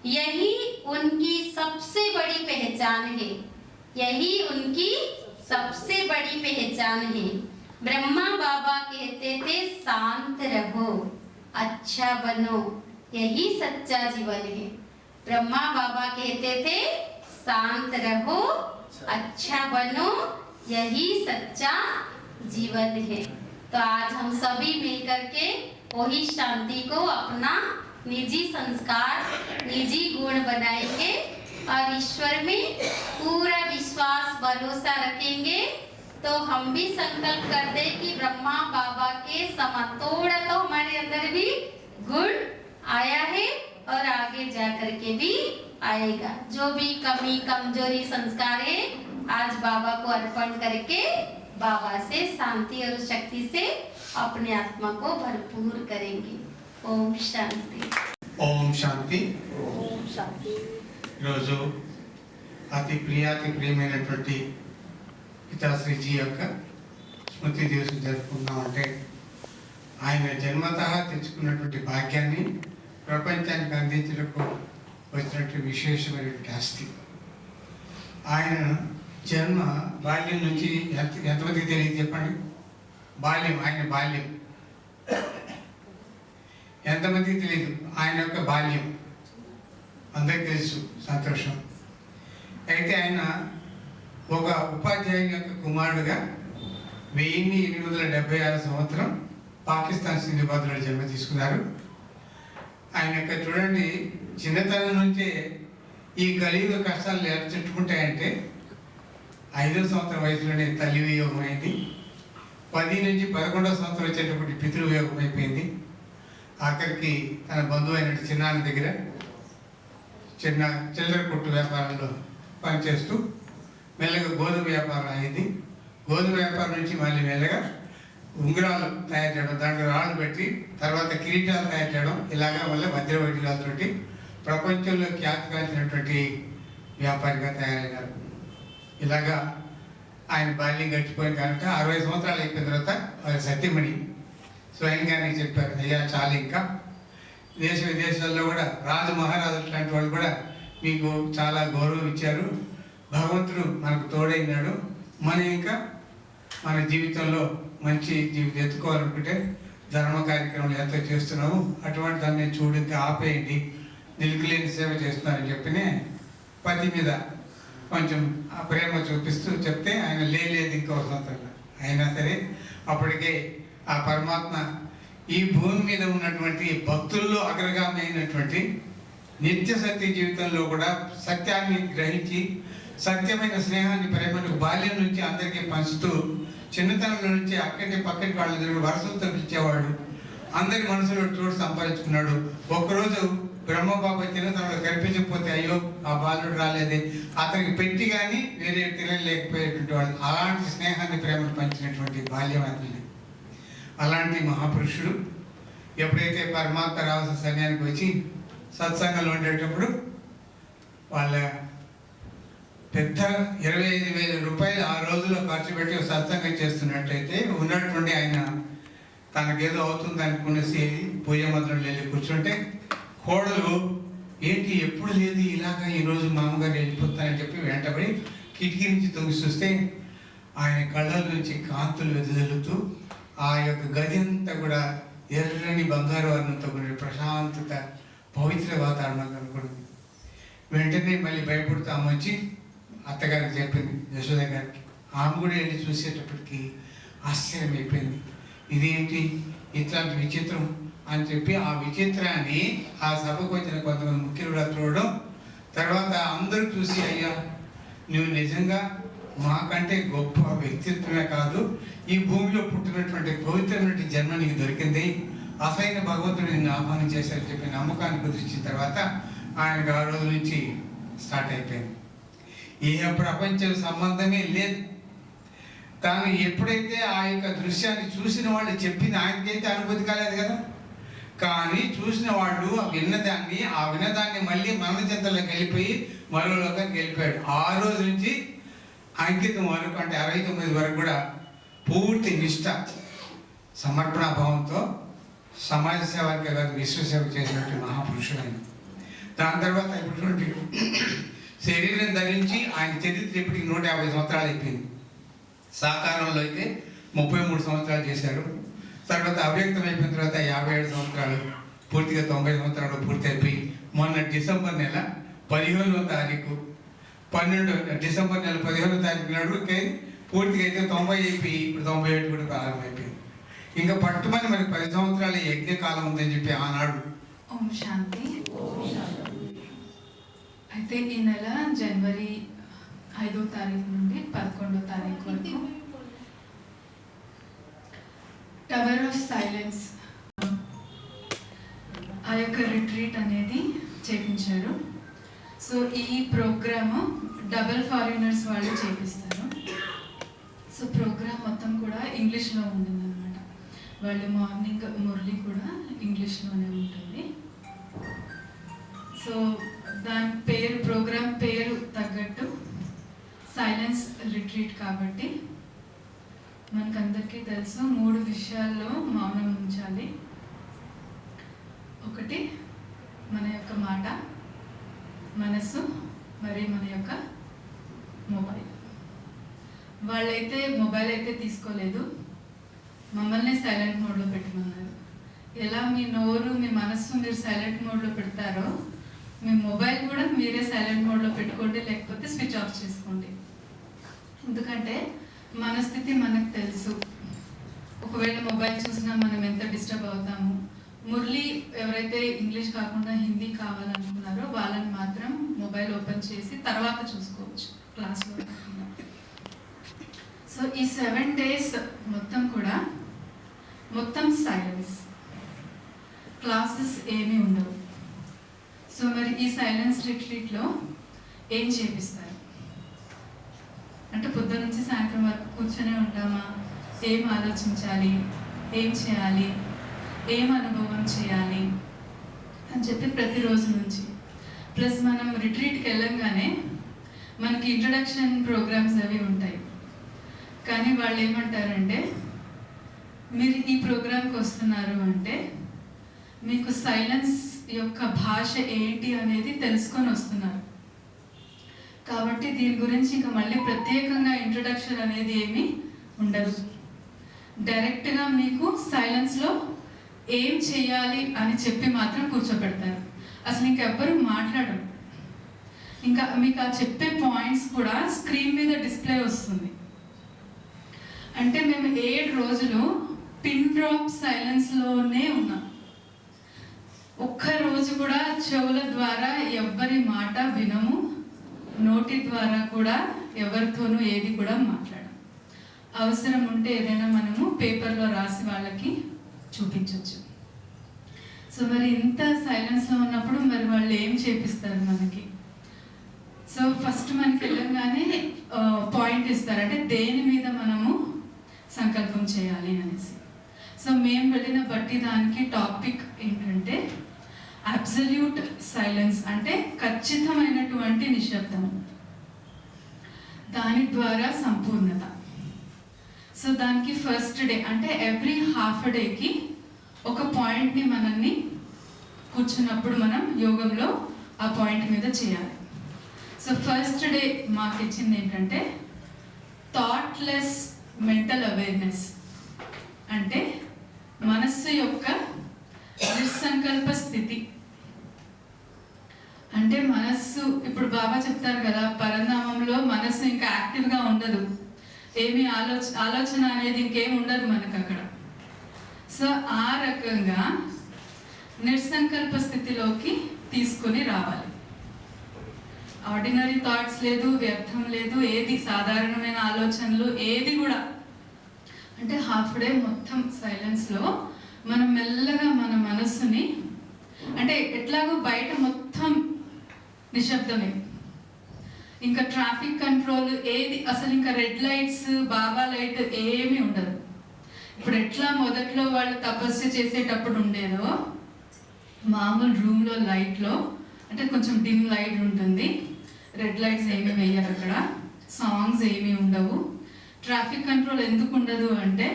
यही उनकी सबसे बड़ी पहचान है, यही उनकी सबसे बड़ी पहचान है। ब्रह्मा बाबा कहते थे शांत रहो अच्छा बनो, यही सच्चा जीवन है। ब्रह्मा बाबा कहते थे शांत रहो अच्छा बनो, यही सच्चा जीवन है। तो आज हम सभी मिलकर के वही शांति को अपना निजी संस्कार, निजी गुण बनाएंगे और ईश्वर में पूरा विश्वास भरोसा रखेंगे। तो हम भी संकल्प कर दे कि ब्रह्मा बाबा के समान थोड़ा तो हमारे अंदर भी गुण आया है और आगे जा करके भी आएगा। जो भी कमी कमजोरी संस्कार है आज बाबा को अर्पण करके बाबा से शांति और शक्ति से अपने आत्मा को भरपूर करेंगे। ओम शांति। ओम शांति। రోజు అతి ప్రియమైనటువంటి పితాశ్రీజీ యొక్క స్మృతి దివసం జరుపుకుందామంటే ఆయన జన్మతః తెచ్చుకున్నటువంటి భాగ్యాన్ని ప్రపంచానికి అందించడానికి వచ్చినటువంటి విశేషమైనటువంటి ఆస్తి. ఆయన జన్మ బాల్యం నుంచి ఎంతమందికి తెలియదు చెప్పండి? బాల్యం, ఆయన బాల్యం ఎంతమందికి తెలియదు? ఆయన యొక్క బాల్యం అందరికి తెలుసు, సంతోషం. అయితే ఆయన ఒక ఉపాధ్యాయుని యొక్క కుమారుడుగా 1876 సంవత్సరం పాకిస్తాన్ సింధుబాద్లో జన్మ తీసుకున్నారు. ఆయన యొక్క చూడండి చిన్నతనం నుంచే ఈ కలియుగ కష్టాలు ఎలా చుట్టుకుంటాయంటే 5వ సంవత్సరం వయసులోనే తల్లి వియోగం అయింది. 10 నుంచి 11వ సంవత్సరం వచ్చేటప్పటికి పితృవియోగం అయిపోయింది. ఆఖరికి తన బంధువు అయిన చిన్నాన్న దగ్గర చిల్లర కొట్టు వ్యాపారంలో పనిచేస్తూ మెల్లగా గోధుమ వ్యాపారం అయింది. గోధుమ వ్యాపారం నుంచి మళ్ళీ మెల్లగా ఉంగరాలు తయారు చేయడం, దాంట్లో రాళ్ళు పెట్టి తర్వాత కిరీటాలు తయారు చేయడం, ఇలాగా మళ్ళీ వజ్ర వైఢూర్యాలతోటి ప్రపంచంలో ఖ్యాతిగాంచినటువంటి వ్యాపారిగా తయారైనారు. ఇలాగా ఆయన బాల్యం గడిచిపోయింది కనుక 60 సంవత్సరాలు అయిపోయిన తర్వాత వారి సత్యమణి స్వయంగానే చెప్పారు, అయ్యా చాలు, ఇంకా దేశ విదేశాల్లో కూడా రాజు మహారాజులు లాంటి వాళ్ళు కూడా మీకు చాలా గౌరవం ఇచ్చారు, భగవంతుడు మనకు తోడైనాడు, మనం ఇంకా మన జీవితంలో మంచి జీవితం ఎత్తుకోవాలనుకుంటే ధర్మ కార్యక్రమాలు ఎంతో చేస్తున్నాము, అటువంటి దాన్ని చూడు, ఇంకా ఆపేయండి, నిలుకులేని సేవ చేస్తున్నారని చెప్పినే పతి మీద కొంచెం ఆ ప్రేమ చూపిస్తూ చెప్తే ఆయన లేదు ఇంకో సంవత్సరం. అయినా సరే అప్పటికే ఆ పరమాత్మ ఈ భూమి మీద ఉన్నటువంటి భక్తుల్లో అగ్రగామి అయినటువంటి నిత్య సత్య జీవితంలో కూడా సత్యాన్ని గ్రహించి సత్యమైన స్నేహాన్ని ప్రేమను బాల్యం నుంచి అందరికీ పంచుతూ చిన్నతనంలో నుంచి అక్కడి పక్కటి వాళ్ళ వరసలతో పిలిచేవాడు, అందరి మనసులో చోటు సంపాదించుకున్నాడు. ఒకరోజు బ్రహ్మబాబా చిన్నతనంలో కనిపించకపోతే అయ్యో ఆ బాలుడు రాలేదే, అతనికి పెట్టి కానీ వేరే తినలేకపోయేటువంటి వాళ్ళు. అలాంటి స్నేహాన్ని ప్రేమను పంచినటువంటి బాల్యం అతని. అలాంటి మహాపురుషుడు ఎప్పుడైతే పరమాత్మ రావాల్సిన సమయానికి వచ్చి సత్సంగంలో ఉండేటప్పుడు వాళ్ళ పెద్ద 25,000 రూపాయలు ఆ రోజుల్లో ఖర్చు పెట్టి సత్సంగం చేస్తున్నట్టయితే ఉన్నటువంటి ఆయన తనకేదో అవుతుంది అనుకునేసి పూజ మంత్రం వెళ్ళి కూర్చుంటే కోడలు ఏంటి ఎప్పుడు లేదు ఇలాగా ఈరోజు మామగారు వెళ్ళిపోతానని చెప్పి వెంటబడి కిటికీ నుంచి తొంగి చూస్తే ఆయన కళ్ళ నుంచి కాంతులు వెదజల్లుతూ ఆ యొక్క గది అంతా కూడా ఎర్రని బంగారు వర్ణంతో కూడిన ప్రశాంతత, పవిత్ర వాతావరణం కనుకుంది. వెంటనే మళ్ళీ భయపడుతూ ఆమె వచ్చి అత్తగారికి చెప్పింది, యశోద గారికి. ఆమె కూడా వెళ్ళి చూసేటప్పటికి ఆశ్చర్యం అయిపోయింది, ఇదేంటి ఇట్లాంటి విచిత్రం అని చెప్పి ఆ విచిత్రాన్ని ఆ సభకు వచ్చిన కొంతమంది ముఖ్యులు కూడా చూడడం, తర్వాత అందరూ చూసి అయ్యా నువ్వు నిజంగా మాకంటే గొప్ప వ్యక్తిత్వమే కాదు, ఈ భూమిలో పుట్టినటువంటి పవిత్రమైన జన్మ నీకు దొరికింది, అసలైన భగవంతుడు నిన్ను ఆహ్వానం చేశారని చెప్పి నమ్మకాన్ని కుదిర్చిన తర్వాత ఆయనకు ఆ రోజు నుంచి స్టార్ట్ అయిపోయింది. ఏ ప్రపంచ సంబంధమే లేదు. తాను ఎప్పుడైతే ఆ యొక్క దృశ్యాన్ని చూసిన వాళ్ళు చెప్పింది ఆయనకైతే అనుభూతి కాలేదు కదా, కానీ చూసిన వాళ్ళు ఆ విన్నదాన్ని మళ్ళీ మన చింతలోకి వెళ్ళిపోయి మరో లోకానికి వెళ్ళిపోయాడు. ఆ రోజు నుంచి అంకితం వరకు అంటే 69 వరకు కూడా పూర్తి నిష్ఠ సమర్పణాభావంతో సమాజ సేవకే కాదు విశ్వసేవ చేసినట్టు మహాపురుషుడైన. దాని తర్వాత ఇప్పటి శరీరం ధరించి ఆయన చరిత్ర ఇప్పటికి 150 సంవత్సరాలు అయిపోయింది. సాకారంలో అయితే 33 సంవత్సరాలు చేశారు. తర్వాత అవ్యక్తం అయిపోయిన తర్వాత 57 సంవత్సరాలు, పూర్తిగా 90 సంవత్సరాలు పూర్తి అయిపోయి మొన్న డిసెంబర్ నెల 15వ తారీఖు డిసెంబర్ నెల 15వ తారీఖు నాడు పూర్తిగా అయితే 90 అయిపోయి ఇప్పుడు 97 కూడా ప్రారంభమైపోయింది. ఇంకా పట్టుమని మనకి 10 సంవత్సరాల యజ్ఞకాలం ఉందని చెప్పి ఆనాడు. ఓం శాంతి. అయితే ఈ నెల జనవరి 5వ తారీఖు నుండి 11వ తారీఖు వరకు టవర్ ఆఫ్ సైలెన్స్ ఆ యొక్క రిట్రీట్ అనేది చేపించారు. సో ఈ ప్రోగ్రాము డబల్ ఫారినర్స్ వాళ్ళు చేపిస్తారు. సో ప్రోగ్రామ్ మొత్తం కూడా ఇంగ్లీష్లో ఉంటుందన్నమాట. వాళ్ళు మార్నింగ్ మురళి కూడా ఇంగ్లీష్లోనే ఉంటుంది. సో దాని ప్రోగ్రామ్ పేరు తగ్గట్టు సైలెన్స్ రిట్రీట్ కాబట్టి మనకందరికీ తెలుసు 3 విషయాల్లో మౌనం ఉంచాలి. ఒకటి మన యొక్క మాట, మనసు, మరి మన యొక్క మొబైల్. వాళ్ళైతే మొబైల్ అయితే తీసుకోలేదు, మమ్మల్ని సైలెంట్ మోడ్లో పెట్టమన్నారు. ఎలా మీ నోరు మీ మనస్సు మీరు సైలెంట్ మోడ్లో పెడతారో మీ మొబైల్ కూడా మీరే సైలెంట్ మోడ్లో పెట్టుకోండి, లేకపోతే స్విచ్ ఆఫ్ చేసుకోండి. ఎందుకంటే మన స్థితి మనకు తెలుసు. ఒకవేళ మొబైల్ చూసినా మనం ఎంత డిస్టర్బ్ అవుతాము. మురళి ఎవరైతే ఇంగ్లీష్ కాకుండా హిందీ కావాలనుకున్నారో వాళ్ళని మాత్రం మొబైల్ ఓపెన్ చేసి తర్వాత చూసుకోవచ్చు క్లాస్లో. సో ఈ 7 days మొత్తం కూడా మొత్తం సైలెన్స్, క్లాసెస్ ఏమీ ఉండవు. సో మరి ఈ సైలెన్స్ రిట్రీట్లో ఏం చేపిస్తారు అంటే పొద్దున నుంచి సాయంత్రం వరకు కూర్చొనే ఉంటామా? ఏం ఆలోచించాలి, ఏం చేయాలి, ఏం అనుభవం చేయాలి అని చెప్పి ప్రతిరోజు నుంచి. ప్లస్ మనం రిట్రీట్కి వెళ్ళంగానే మనకి ఇంట్రడక్షన్ ప్రోగ్రామ్స్ అవి ఉంటాయి. కానీ వాళ్ళు ఏమంటారంటే, మీరు ఈ ప్రోగ్రామ్కి వస్తున్నారు అంటే మీకు సైలెన్స్ యొక్క భాష ఏంటి అనేది తెలుసుకొని వస్తున్నారు. కాబట్టి దీని గురించి ఇంకా మళ్ళీ ప్రత్యేకంగా ఇంట్రడక్షన్ అనేది ఏమీ ఉండదు. డైరెక్ట్గా మీకు సైలెన్స్లో ఏం చేయాలి అని చెప్పి మాత్రం కూర్చోబెడతారు. అసలు ఇంకెవ్వరూ మాట్లాడరు. ఇంకా మీకు ఆ చెప్పే పాయింట్స్ కూడా స్క్రీన్ మీద డిస్ప్లే వస్తుంది. అంటే మేము 7 రోజులు పిన్ డ్రాప్ సైలెన్స్లోనే ఉన్నాం. ఒక్క రోజు కూడా చెవుల ద్వారా ఎవ్వరి మాట వినము, నోటి ద్వారా కూడా ఎవరితోనూ ఏది కూడా మాట్లాడము. అవసరం ఉంటే ఏదైనా మనము పేపర్లో రాసి వాళ్ళకి చూపించవచ్చు. సో మరి ఇంత సైలెన్స్లో ఉన్నప్పుడు మరి వాళ్ళు ఏం చేపిస్తారు మనకి? సో ఫస్ట్ మనకి వెళ్ళంగానే పాయింట్ ఇస్తారు, అంటే దేని మీద మనము సంకల్పం చేయాలి అనేసి. సో మేము వెళ్ళిన బట్టి దానికి టాపిక్ ఏంటంటే అబ్సల్యూట్ సైలెన్స్, అంటే ఖచ్చితమైనటువంటి నిశ్శబ్దం, దాని ద్వారా సంపూర్ణత. సో దానికి ఫస్ట్ డే అంటే ఎవ్రీ హాఫ్ డేకి ఒక పాయింట్ని మనల్ని కూర్చున్నప్పుడు మనం యోగంలో ఆ పాయింట్ మీద చేయాలి. సో ఫస్ట్ డే మాకు ఇచ్చింది ఏంటంటే థాట్లెస్ మెంటల్ అవేర్నెస్, అంటే మనస్సు యొక్క నిస్సంకల్ప స్థితి. అంటే మనస్సు, ఇప్పుడు బాబా చెప్తారు కదా, పరంధామంలో మనస్సు ఇంకా యాక్టివ్గా ఉండదు, ఏమి ఆలోచన అనేది ఇంకేం ఉండదు మనకు అక్కడ. సో ఆ రకంగా నిస్సంకల్ప స్థితిలోకి తీసుకొని రావాలి. ఆర్డినరీ థాట్స్ లేదు, వ్యర్థం లేదు, ఏది సాధారణమైన ఆలోచనలు ఏది కూడా. అంటే హాఫ్ డే మొత్తం సైలెన్స్లో మనం మెల్లగా మన మనస్సుని, అంటే ఎట్లాగో బయట మొత్తం నిశ్శబ్దమే, ఇంకా ట్రాఫిక్ కంట్రోల్ ఏది, అసలు ఇంకా రెడ్ లైట్స్, బాబా లైట్ ఏమీ ఉండదు. ఇప్పుడు ఎట్లా మొదట్లో వాళ్ళు తపస్సు చేసేటప్పుడు ఉండేదో మామూలు రూమ్లో లైట్లో, అంటే కొంచెం డిమ్ లైట్ ఉంటుంది, రెడ్ లైట్స్ ఏమీ వేయరు అక్కడ, సాంగ్స్ ఏమీ ఉండవు. ట్రాఫిక్ కంట్రోల్ ఎందుకు ఉండదు అంటే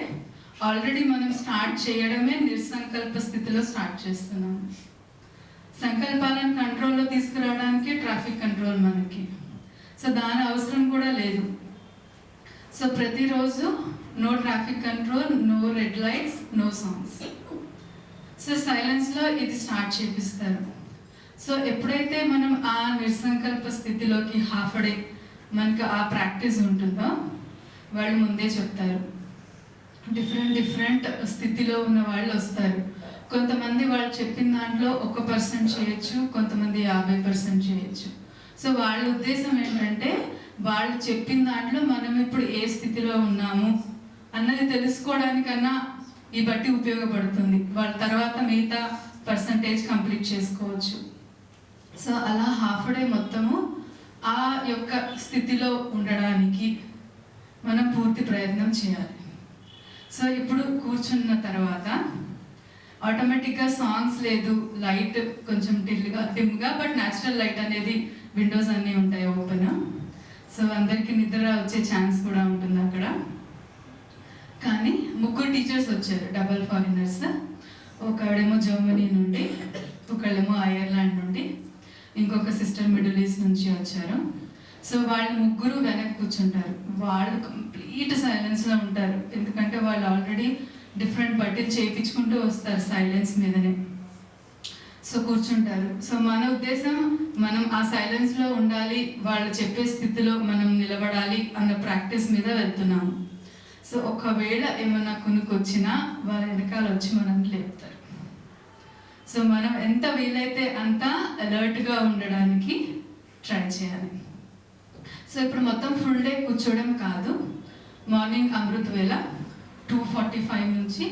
ఆల్రెడీ మనం స్టార్ట్ చేయడమే నిస్సంకల్ప స్థితిలో స్టార్ట్ చేస్తున్నాం. సంకల్పాలను కంట్రోల్లో తీసుకురావడానికి ట్రాఫిక్ కంట్రోల్ మనకి, సో దాని అవసరం కూడా లేదు. సో ప్రతిరోజు no traffic control, no red lights, no songs. So సైలెన్స్లో ఇది స్టార్ట్ చేపిస్తారు. సో ఎప్పుడైతే మనం ఆ నిస్సంకల్ప స్థితిలోకి హాఫ్ డే మనకు ఆ ప్రాక్టీస్ ఉంటుందో వాళ్ళు ముందే చెప్తారు, డిఫరెంట్ స్థితిలో ఉన్న వాళ్ళు వస్తారు. కొంతమంది వాళ్ళు చెప్పిన దాంట్లో 1% చేయొచ్చు, కొంతమంది 50% చేయొచ్చు. సో వాళ్ళ ఉద్దేశం ఏంటంటే వాళ్ళు చెప్పిన దాంట్లో మనం ఇప్పుడు ఏ స్థితిలో ఉన్నాము అన్నది తెలుసుకోవడానికన్నా ఈ బట్టి ఉపయోగపడుతుంది. వాళ్ళ తర్వాత మిగతా పర్సంటేజ్ కంప్లీట్ చేసుకోవచ్చు. సో అలా హాఫ్ డే మొత్తము ఆ యొక్క స్థితిలో ఉండడానికి మనం పూర్తి ప్రయత్నం చేయాలి. సో ఇప్పుడు కూర్చున్న తర్వాత ఆటోమేటిక్గా సాంగ్స్ లేదు, లైట్ కొంచెం డిమ్గా, బట్ న్యాచురల్ లైట్ అనేది విండోస్ అన్నీ ఉంటాయి ఓపెన్. సో అందరికీ నిద్ర వచ్చే ఛాన్స్ కూడా ఉంటుంది అక్కడ. కానీ 3 టీచర్స్ వచ్చారు, డబల్ ఫారినర్స్. ఒకడేమో జర్మనీ నుండి, ఒకళ్ళేమో ఐర్లాండ్ నుండి, ఇంకొక సిస్టర్ మిడిల్ ఈస్ట్ నుంచి వచ్చారు. సో వాళ్ళు 3 వెనక్కి కూర్చుంటారు. వాళ్ళు కంప్లీట్ సైలెన్స్లో ఉంటారు, ఎందుకంటే వాళ్ళు ఆల్రెడీ డిఫరెంట్ బట్టీలు చేయించుకుంటూ వస్తారు సైలెన్స్ మీదనే. సో కూర్చుంటారు. సో మన ఉద్దేశం మనం ఆ సైలెన్స్లో ఉండాలి, వాళ్ళు చెప్పే స్థితిలో మనం నిలబడాలి అన్న ప్రాక్టీస్ మీద వెళ్తున్నాము. సో ఒకవేళ ఏమన్నా కొనుక్కొచ్చినా వాళ్ళ వెనకాల వచ్చి మనం లేపుతారు. సో మనం ఎంత వీలైతే అంత అలర్ట్గా ఉండడానికి ట్రై చేయాలి. సో ఇప్పుడు మొత్తం ఫుల్ డే కూర్చోవడం కాదు, మార్నింగ్ అమృత వేళ 2:45 నుంచి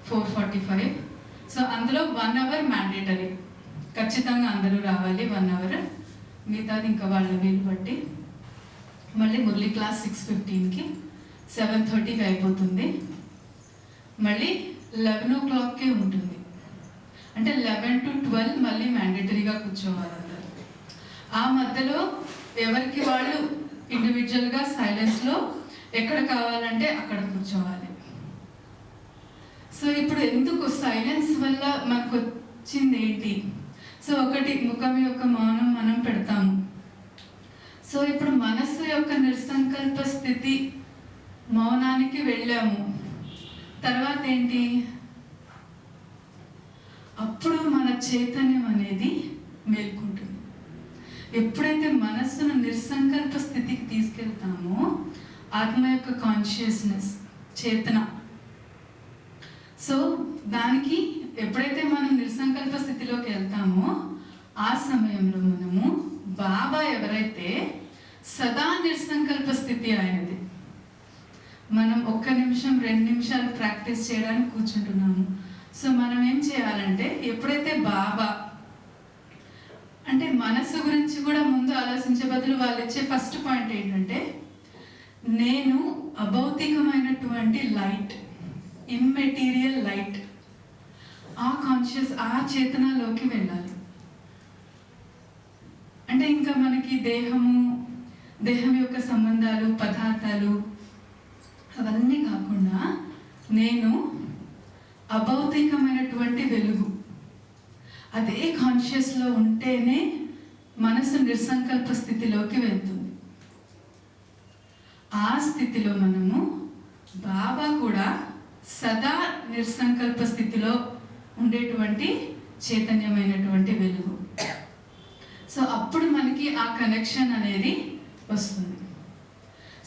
4:45. సో అందులో 1 అవర్ మ్యాండేటరీ, ఖచ్చితంగా అందరూ రావాలి 1 అవర్. మిగతాది ఇంకా వాళ్ళ వీలు బట్టి. మళ్ళీ మురళి క్లాస్ 6:15కి, 7:30కి అయిపోతుంది. మళ్ళీ 11 o'clockకే ఉంటుంది. అంటే 11 to 12 మళ్ళీ మ్యాండేటరీగా కూర్చోవాలి అందరు. ఆ మధ్యలో ఎవరికి వాళ్ళు ఇండివిజువల్గా సైలెన్స్లో ఎక్కడ కావాలంటే అక్కడ కూర్చోవాలి. సో ఇప్పుడు ఎందుకు సైలెన్స్ వల్ల మనకు వచ్చింది ఏంటి? సో ఒకటి, ముఖం యొక్క మౌనం మనం పెడతాము. సో ఇప్పుడు మనస్సు యొక్క నిస్సంకల్ప స్థితి మౌనానికి వెళ్ళాము. తర్వాత ఏంటి? అప్పుడు మన చైతన్యం అనేది మేల్కుంటుంది. ఎప్పుడైతే మనస్సును నిస్సంకల్ప స్థితికి తీసుకెళ్తామో ఆత్మ యొక్క కాన్షియస్నెస్, చేతన. సో దానికి ఎప్పుడైతే మనం నిస్సంకల్ప స్థితిలోకి వెళ్తామో ఆ సమయంలో మనము బాబా ఎవరైతే సదా నిస్సంకల్ప స్థితి ఆయనది. మనం 1 నిమిషం 2 నిమిషాలు ప్రాక్టీస్ చేయడానికి కూర్చుంటున్నాము. సో మనం ఏం చేయాలంటే, ఎప్పుడైతే బాబా అంటే మనసు గురించి కూడా ముందు ఆలోచించే బదులు వాళ్ళు ఇచ్చే ఫస్ట్ పాయింట్ ఏంటంటే, నేను అభౌతికమైనటువంటి లైట్, ఇమ్మెటీరియల్ లైట్, ఆ కాన్షియస్, ఆ చేతనలోకి వెళ్ళాలి. అంటే ఇంకా మనకి దేహం యొక్క సంబంధాలు, పదార్థాలు అవన్నీ కాకుండా నేను అభౌతికమైనటువంటి వెలుగు, అదే కాన్షియస్లో ఉంటేనే మనసు నిస్సంకల్ప స్థితిలోకి వెళ్తుంది. ఆ స్థితిలో మనము బాబా కూడా సదా నిస్సంకల్ప స్థితిలో ఉండేటువంటి చైతన్యమైనటువంటి వెలుగు. సో అప్పుడు మనకి ఆ కనెక్షన్ అనేది వస్తుంది.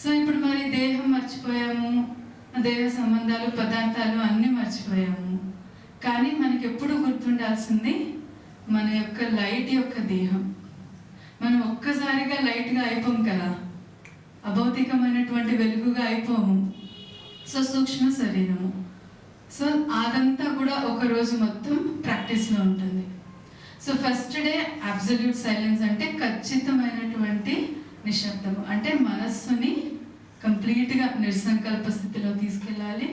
సో ఇప్పుడు మరి దేహం మర్చిపోయాము, దేహ సంబంధాలు, పదార్థాలు అన్నీ మర్చిపోయాము. కానీ మనకి ఎప్పుడు గుర్తుండాల్సింది మన యొక్క లైట్ యొక్క దేహం. మనం ఒక్కసారిగా లైట్గా అయిపోము కదా, అభౌతికమైనటువంటి వెలుగుగా అయిపోము. సో సూక్ష్మ శరీరము. సో అదంతా కూడా ఒక రోజు మొత్తం ప్రాక్టీస్లో ఉంటుంది. So first day absolute silence, అంటే ఖచ్చితమైనటువంటి నిశ్శబ్దము. అంటే మనస్సుని కంప్లీట్గా నిస్సంకల్ప స్థితిలో తీసుకెళ్ళాలి.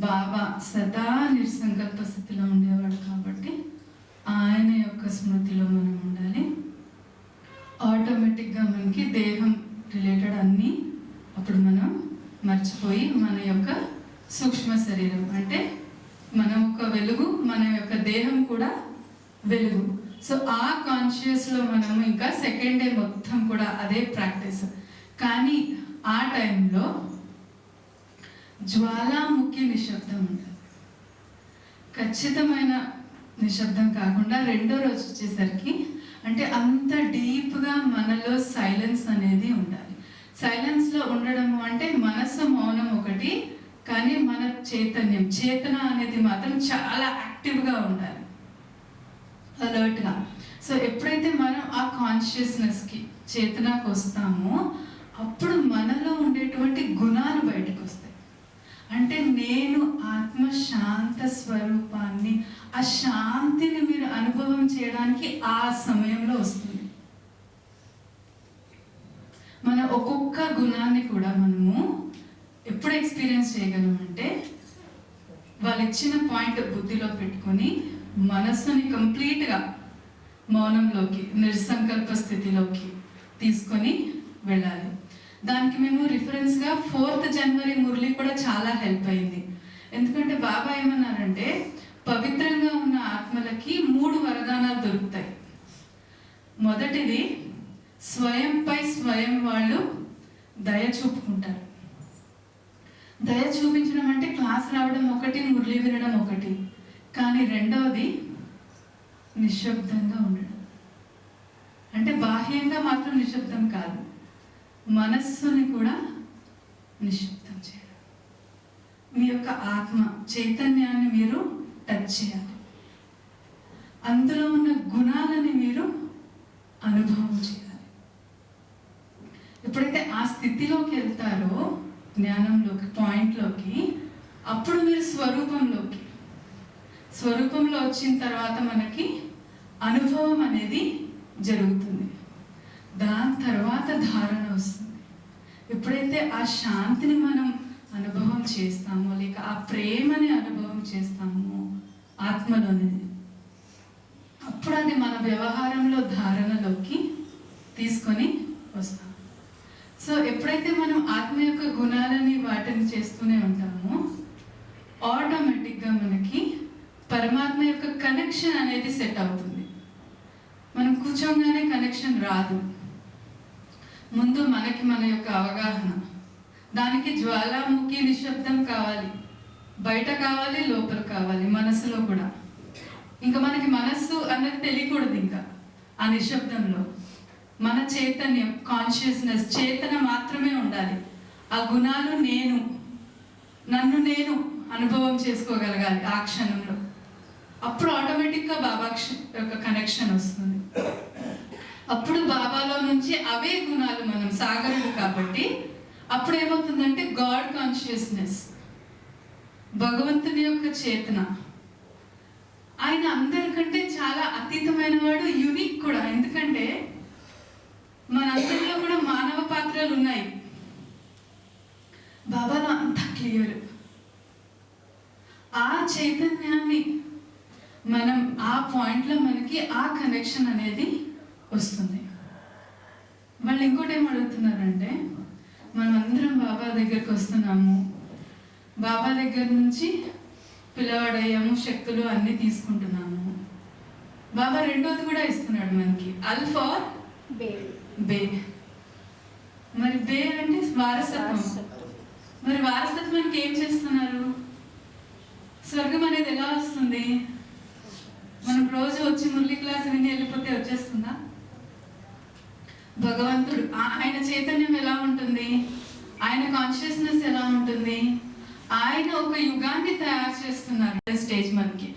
బాబా సదా నిస్సంకల్ప స్థితిలో ఉండేవాడు కాబట్టి ఆయన యొక్క స్మృతిలో మనం ఉండాలి. ఆటోమేటిక్గా మనకి దేహం రిలేటెడ్ అన్నీ అప్పుడు మనం మర్చిపోయి మన యొక్క సూక్ష్మ శరీరం, అంటే మన యొక్క వెలుగు, మన యొక్క దేహం కూడా వెలుగు. సో ఆ కాన్షియస్లో మనము ఇంకా సెకండ్ డే మొత్తం కూడా అదే ప్రాక్టీస్. కానీ ఆ టైంలో జ్వాలాముఖి నిశ్శబ్దం ఉంటుంది. ఖచ్చితమైన నిశ్శబ్దం కాకుండా రెండో రోజు వచ్చేసరికి అంటే అంత డీప్గా మనలో సైలెన్స్ అనేది ఉండాలి. సైలెన్స్లో ఉండడము అంటే మనసు మౌనం ఒకటి, కానీ మన చేతన అనేది మాత్రం చాలా యాక్టివ్గా ఉండాలి, అలర్ట్గా. సో ఎప్పుడైతే మనం ఆ కాన్షియస్నెస్కి, చేతనకు వస్తామో అప్పుడు మనలో ఉండేటువంటి గుణాలు బయటకు వస్తాయి. అంటే నేను ఆత్మ శాంత స్వరూపాన్ని, ఆ శాంతిని మీరు అనుభవం చేయడానికి ఆ సమయంలో వస్తుంది. మన ఒక్కొక్క గుణాన్ని కూడా మనము ఎప్పుడు ఎక్స్పీరియన్స్ చేయగలమంటే, వాళ్ళు ఇచ్చిన పాయింట్ బుద్ధిలో పెట్టుకొని మనస్సుని కంప్లీట్గా మౌనంలోకి, నిస్సంకల్ప స్థితిలోకి తీసుకొని వెళ్ళాలి. దానికి మేము రిఫరెన్స్గా 4th జనవరి మురళి కూడా చాలా హెల్ప్ అయింది. ఎందుకంటే బాబా ఏమన్నారంటే, పవిత్రంగా ఉన్న ఆత్మలకి 3 వరదానాలు దొరుకుతాయి. మొదటిది, స్వయంపై స్వయం వాళ్ళు దయ చూపుకుంటారు. దయ చూపించడం అంటే క్లాస్ రావడం ఒకటి, మురళి వినడం ఒకటి. కానీ రెండవది నిశ్శబ్దంగా ఉండడం. అంటే బాహ్యంగా మాత్రం నిశ్శబ్దం కాదు, మనస్సుని కూడా నిశ్శబ్దం చేయడం. మీ యొక్క ఆత్మ చైతన్యాన్ని మీరు టచ్ చేయాలి. అందులో ఉన్న గుణాలని మీరు అనుభవం చేయాలి. ఎప్పుడైతే ఆ స్థితిలోకి వెళ్తారో జ్ఞానంలోకి, పాయింట్లోకి, అప్పుడు మీరు స్వరూపంలో వచ్చిన తర్వాత మనకి అనుభవం అనేది జరుగుతుంది. దాని తర్వాత ధారణ వస్తుంది. ఎప్పుడైతే ఆ శాంతిని మనం అనుభవం చేస్తామో, లేక ఆ ప్రేమని అనుభవం చేస్తామో ఆత్మలోని, అప్పుడు అది మన వ్యవహారంలో ధారణలోకి తీసుకొని వస్తాం. సో ఎప్పుడైతే మనం ఆత్మ యొక్క గుణాలని వాటిని చేస్తూనే ఉంటామో ఆటోమేటిక్గా మనకి పరమాత్మ యొక్క కనెక్షన్ అనేది సెట్ అవుతుంది. మనం కూర్చోగానే కనెక్షన్ రాదు. ముందు మనకి మన యొక్క అవగాహన, దానికి జ్వాలాముఖి నిశ్శబ్దం కావాలి, బయట కావాలి, లోపల కావాలి, మనసులో కూడా. ఇంకా మనకి మనస్సు అన్నది తెలియకూడదు. ఇంకా ఆ నిశ్శబ్దంలో మన చైతన్యం, కాన్షియస్నెస్, చేతన మాత్రమే ఉండాలి. ఆ గుణాలు నన్ను నేను అనుభవం చేసుకోగలగాలి ఆ క్షణంలో. అప్పుడు ఆటోమేటిక్గా బాబా యొక్క కనెక్షన్ వస్తుంది. అప్పుడు బాబాలో నుంచి అవే గుణాలు, మనం సాగరుడు కాబట్టి అప్పుడు ఏమవుతుందంటే గాడ్ కాన్షియస్నెస్, భగవంతుని యొక్క చేతన. ఆయన అందరికంటే చాలా అతీతమైన వాడు, యూనిక్ కూడా. ఎందుకంటే మనందరిలో కూడా మానవ పాత్రలు ఉన్నాయి, బాబాలో అంత క్లియర్. ఆ చైతన్యాన్ని మనం ఆ పాయింట్లో మనకి ఆ కనెక్షన్ అనేది వస్తుంది. వాళ్ళు ఇంకోటి ఏం అడుగుతున్నారంటే, మనం అందరం బాబా దగ్గరికి వస్తున్నాము, బాబా దగ్గర నుంచి పిలవడయ్యాము, శక్తులు అన్నీ తీసుకుంటున్నాము. బాబా రెండోది కూడా ఇస్తున్నాడు మనకి, అల్ ఫార్ బే. మరి బే అంటే వారసత్వం. మరి వారసత్వానికి ఏం చేస్తున్నారు? స్వర్గం అనేది ఎలా వస్తుంది? మనం రోజు వచ్చి మురళి క్లాస్ విని వెళ్ళిపోతే వచ్చేస్తుందా? భగవంతుడు ఆయన చైతన్యం ఎలా ఉంటుంది, ఆయన కాన్షియస్నెస్ ఎలా ఉంటుంది, ఆయన ఒక యుగాన్ని తయారు చేస్తున్నారు. స్టేజ్ మనకి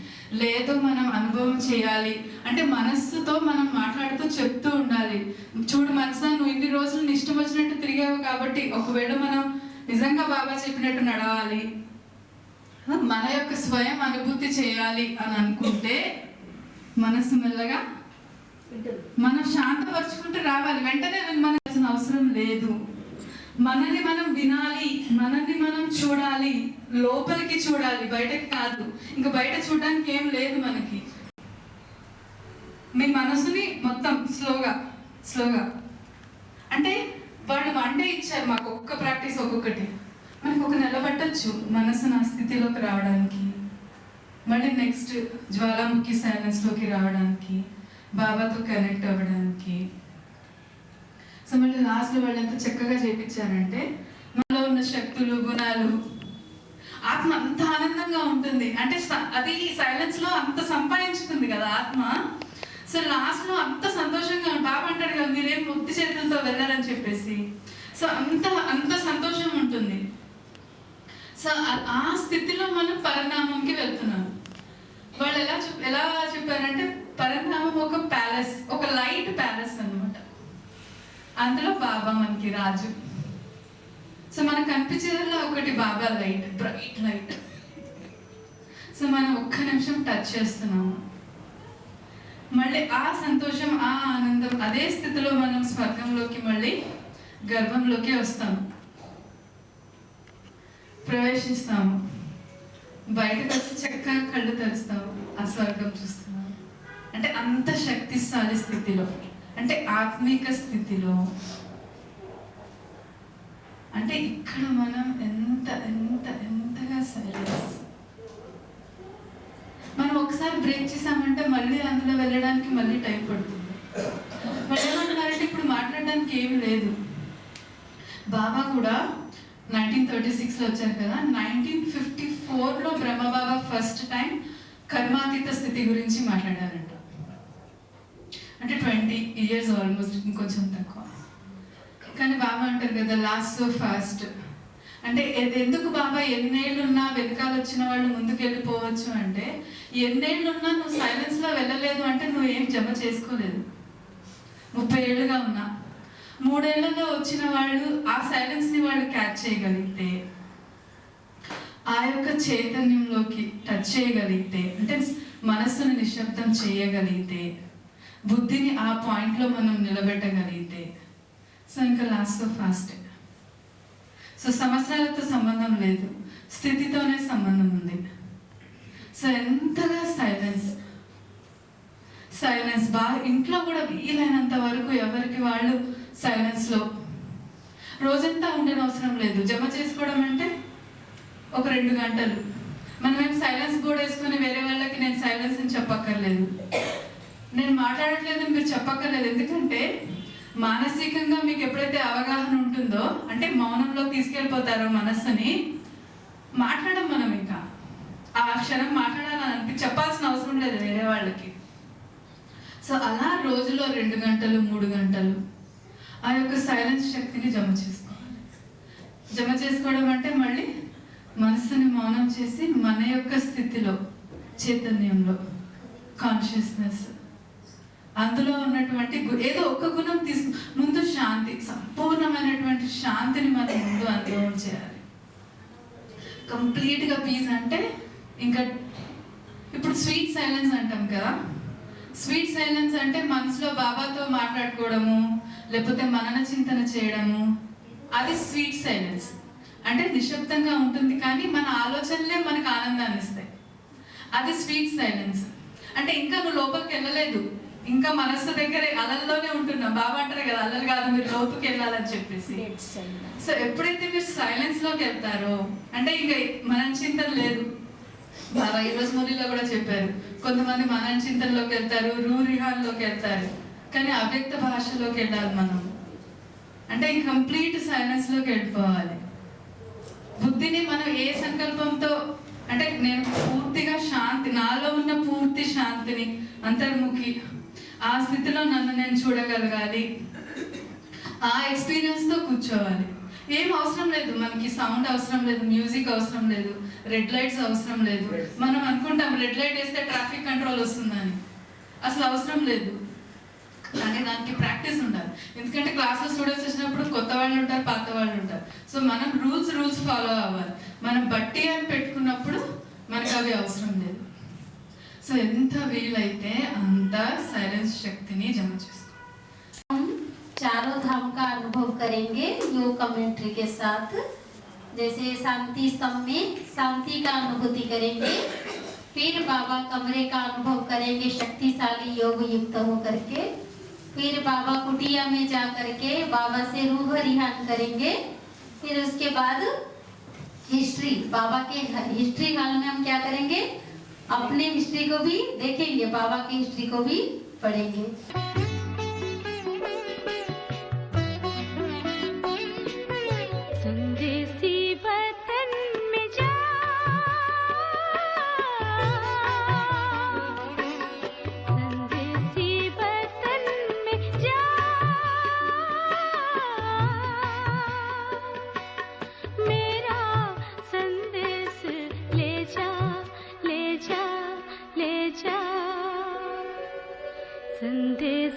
లేదు, మనం అనుభవం చేయాలి అంటే మనస్సుతో మనం మాట్లాడుతూ చెప్తూ ఉండాలి. చూడు మనసా, నువ్వు ఇన్ని రోజులు నీ ఇష్టం వచ్చినట్టు తిరిగావు కాబట్టి ఒకవేళ మనం నిజంగా బాబా చెప్పినట్టు నడవాలి, మన యొక్క స్వయం అనుభూతి చేయాలి అని అనుకుంటే మనసు మెల్లగా మనం శాంతపరుచుకుంటూ రావాలి. వెంటనే మనకు అవసరం లేదు. మనని మనం వినాలి, మనల్ని మనం చూడాలి, లోపలికి చూడాలి, బయటకి కాదు. ఇంకా బయట చూడడానికి ఏం లేదు మనకి. మీ మనసుని మొత్తం స్లోగా అంటే వాళ్ళు వన్ డే ఇచ్చారు మాకు, ఒక్క ప్రాక్టీస్ ఒక్కొక్కటి. మనకు ఒక నెల పట్టచ్చు మనసు నా స్థితిలోకి రావడానికి, మళ్ళీ నెక్స్ట్ జ్వాలాముఖి సైలెన్స్లోకి రావడానికి, బాబాతో కనెక్ట్ అవ్వడానికి. సో మళ్ళీ లాస్ట్లో వాళ్ళు ఎంత చక్కగా చేయించారంటే, మనలో ఉన్న శక్తులు, గుణాలు, ఆత్మ అంత ఆనందంగా ఉంటుంది. అంటే అది సైలెన్స్లో అంత సంపాదించుకుంది కదా ఆత్మ. సో లాస్ట్లో అంత సంతోషంగా, బాబా అంటాడు కదా మీరేం ముక్తి చేతులతో వెళ్ళారని చెప్పేసి. సో అంత సంతోషం ఉంటుంది. సో ఆ స్థితిలో మనం పరిణామంకి వెళ్తున్నాం. వాళ్ళు ఎలా చెప్పారంటే, పరిణామం ఒక ప్యాలెస్, ఒక లైట్ ప్యాలెస్ అన్నమాట. అందులో బాబా మనకి రాజు. సో మనకు కనిపించేదల్లా ఒకటి బాబా లైట్, బ్రైట్ లైట్. సో మనం ఒక్క నిమిషం టచ్ చేస్తున్నాము, మళ్ళీ ఆ సంతోషం, ఆ ఆనందం, అదే స్థితిలో మనం స్వర్గంలోకి, మళ్ళీ గర్భంలోకి వస్తాము, ప్రవేశిస్తాము. బయటకు వచ్చి చక్కగా కళ్ళు తెరుస్తాము, ఆ స్వర్గం చూస్తున్నాము. అంటే అంత శక్తిశాలి స్థితిలో, అంటే ఆత్మీక స్థితిలో. అంటే ఇక్కడ మనం ఎంతగా సైలెన్స్. మనం ఒకసారి బ్రేక్ చేసామంటే మళ్ళీ అందులో వెళ్ళడానికి మళ్ళీ టైం పడుతుంది. మళ్ళీ ఏమంటున్నారంటే ఇప్పుడు మాట్లాడడానికి ఏమి లేదు. బాబా కూడా 1936లో వచ్చారు కదా, 1954లో బ్రహ్మబాబా ఫస్ట్ టైం కర్మాతీత స్థితి గురించి మాట్లాడారంట. అంటే 20 years ఆల్మోస్ట్, ఇంకొంచెం తక్కువ. కానీ బాబా అంటారు కదా లాస్ట్ సో ఫాస్ట్. అంటే ఎందుకు బాబా ఎన్నేళ్ళున్నా వెనకాల వచ్చిన వాళ్ళు ముందుకు వెళ్ళిపోవచ్చు అంటే, ఎన్నేళ్ళున్నా నువ్వు సైలెన్స్లో వెళ్ళలేదు అంటే నువ్వు ఏం జమ చేసుకోలేదు. 30 ఏళ్ళుగా ఉన్నా 3 ఏళ్లలో వచ్చిన వాళ్ళు ఆ సైలెన్స్ని వాళ్ళు క్యాచ్ చేయగలిగితే, ఆ యొక్క చైతన్యంలోకి టచ్ చేయగలిగితే, అంటే మనస్సును నిశ్శబ్దం చేయగలిగితే, బుద్ధిని ఆ పాయింట్లో మనం నిలబెట్టగలిగితే, సో ఇంకా లాస్ట్ ఫాస్ట్. సో సంవత్సరాలతో సంబంధం లేదు, స్థితితోనే సంబంధం ఉంది. సో ఎంతగా సైలెన్స్ బాగా ఇంట్లో కూడా వీలైనంత వరకు ఎవరికి వాళ్ళు సైలెన్స్లో రోజంతా ఉండని అవసరం లేదు. జమ చేసుకోవడం అంటే ఒక 2 గంటలు. మనమేం సైలెన్స్ బోర్డ్ వేసుకొని వేరే వాళ్ళకి నేను సైలెన్స్ అని చెప్పక్కర్లేదు, నేను మాట్లాడట్లేదు మీరు చెప్పక్కర్లేదు. ఎందుకంటే మానసికంగా మీకు ఎప్పుడైతే అవగాహన ఉంటుందో, అంటే మౌనంలోకి తీసుకెళ్ళిపోతారో మనస్సుని, మాట్లాడడం మనం ఇంకా ఆ క్షణం మాట్లాడాలని చెప్పాల్సిన అవసరం లేదు వేరే వాళ్ళకి. సో అలా రోజులో 2 గంటలు 3 గంటలు ఆ యొక్క సైలెన్స్ శక్తిని జమ చేసుకోవడం అంటే మళ్ళీ మనసుని మౌనం చేసి మన యొక్క స్థితిలో, చైతన్యంలో, కాన్షియస్నెస్, అందులో ఉన్నటువంటి ఏదో ఒక గుణం ముందు శాంతి, సంపూర్ణమైనటువంటి శాంతిని మనం ముందు అనుభవం చేయాలి. కంప్లీట్గా పీస్ అంటే ఇంకా ఇప్పుడు స్వీట్ సైలెన్స్ అంటాం కదా. స్వీట్ సైలెన్స్ అంటే మనసులో బాబాతో మాట్లాడుకోవడము, లేకపోతే మనన చింతన చేయడము, అది స్వీట్ సైలెన్స్. అంటే నిశ్శబ్దంగా ఉంటుంది కానీ మన ఆలోచనలే మనకు ఆనందాన్ని ఇస్తాయి. అది స్వీట్ సైలెన్స్. అంటే ఇంకా నువ్వు లోపలికి వెళ్ళలేదు, ఇంకా మనస్సు దగ్గరే అలల్లోనే ఉంటున్నావు. బాబా అంటారు కదా, అల్లలు కాదు మీరు లోతుకి వెళ్ళాలని చెప్పేసి. సో ఎప్పుడైతే మీరు సైలెన్స్లోకి వెళ్తారో అంటే ఇంకా మన చింతన లేదు. బాబా ఈరోజు మురళిలో కూడా చెప్పారు, కొంతమంది మన చింతనలోకి వెళ్తారు, రూరిహాన్లోకి వెళ్తారు, కానీ అవ్యక్త భాషలోకి వెళ్ళాలి మనం. అంటే ఈ కంప్లీట్ సైలెన్స్లోకి వెళ్ళిపోవాలి. బుద్ధిని మనం ఏ సంకల్పంతో, అంటే నేను పూర్తిగా శాంతి, నాలో ఉన్న పూర్తి శాంతిని, అంతర్ముఖి, ఆ స్థితిలో నన్ను నేను చూడగలగాలి, ఆ ఎక్స్పీరియన్స్తో కూర్చోవాలి. ఏం అవసరం లేదు మనకి, సౌండ్ అవసరం లేదు, మ్యూజిక్ అవసరం లేదు, రెడ్ లైట్స్ అవసరం లేదు. మనం అనుకుంటాం రెడ్ లైట్ వేస్తే ట్రాఫిక్ కంట్రోల్ వస్తుందని, అసలు అవసరం లేదు. కానీ దానికి ప్రాక్టీస్ ఉండాలి. ఎందుకంటే క్లాస్లో స్టూడెంట్స్ వచ్చినప్పుడు కొత్త వాళ్ళు ఉంటారు, పాత వాళ్ళు ఉంటారు. సో మనం రూల్స్ ఫాలో అవ్వాలి. మనం బట్టి అని పెట్టుకున్నప్పుడు మనకు అవి అవసరం లేదు. సో ఎంత వీలైతే అంత సైలెన్స్ శక్తిని జమ చేసుకో. चारों धाम का अनुभव करेंगे योग कमेंट्री के साथ। जैसे शांति स्तंभ में शांति का अनुभूति करेंगे, फिर बाबा कमरे का अनुभव करेंगे शक्तिशाली योग युक्त होकर के, फिर बाबा कुटिया में जा करके बाबा से रूह रिहान करेंगे, फिर उसके बाद हिस्ट्री, बाबा के हिस्ट्री हॉल में हम क्या करेंगे, अपने हिस्ट्री को भी देखेंगे, बाबा की हिस्ट्री को भी पढ़ेंगे। संदेश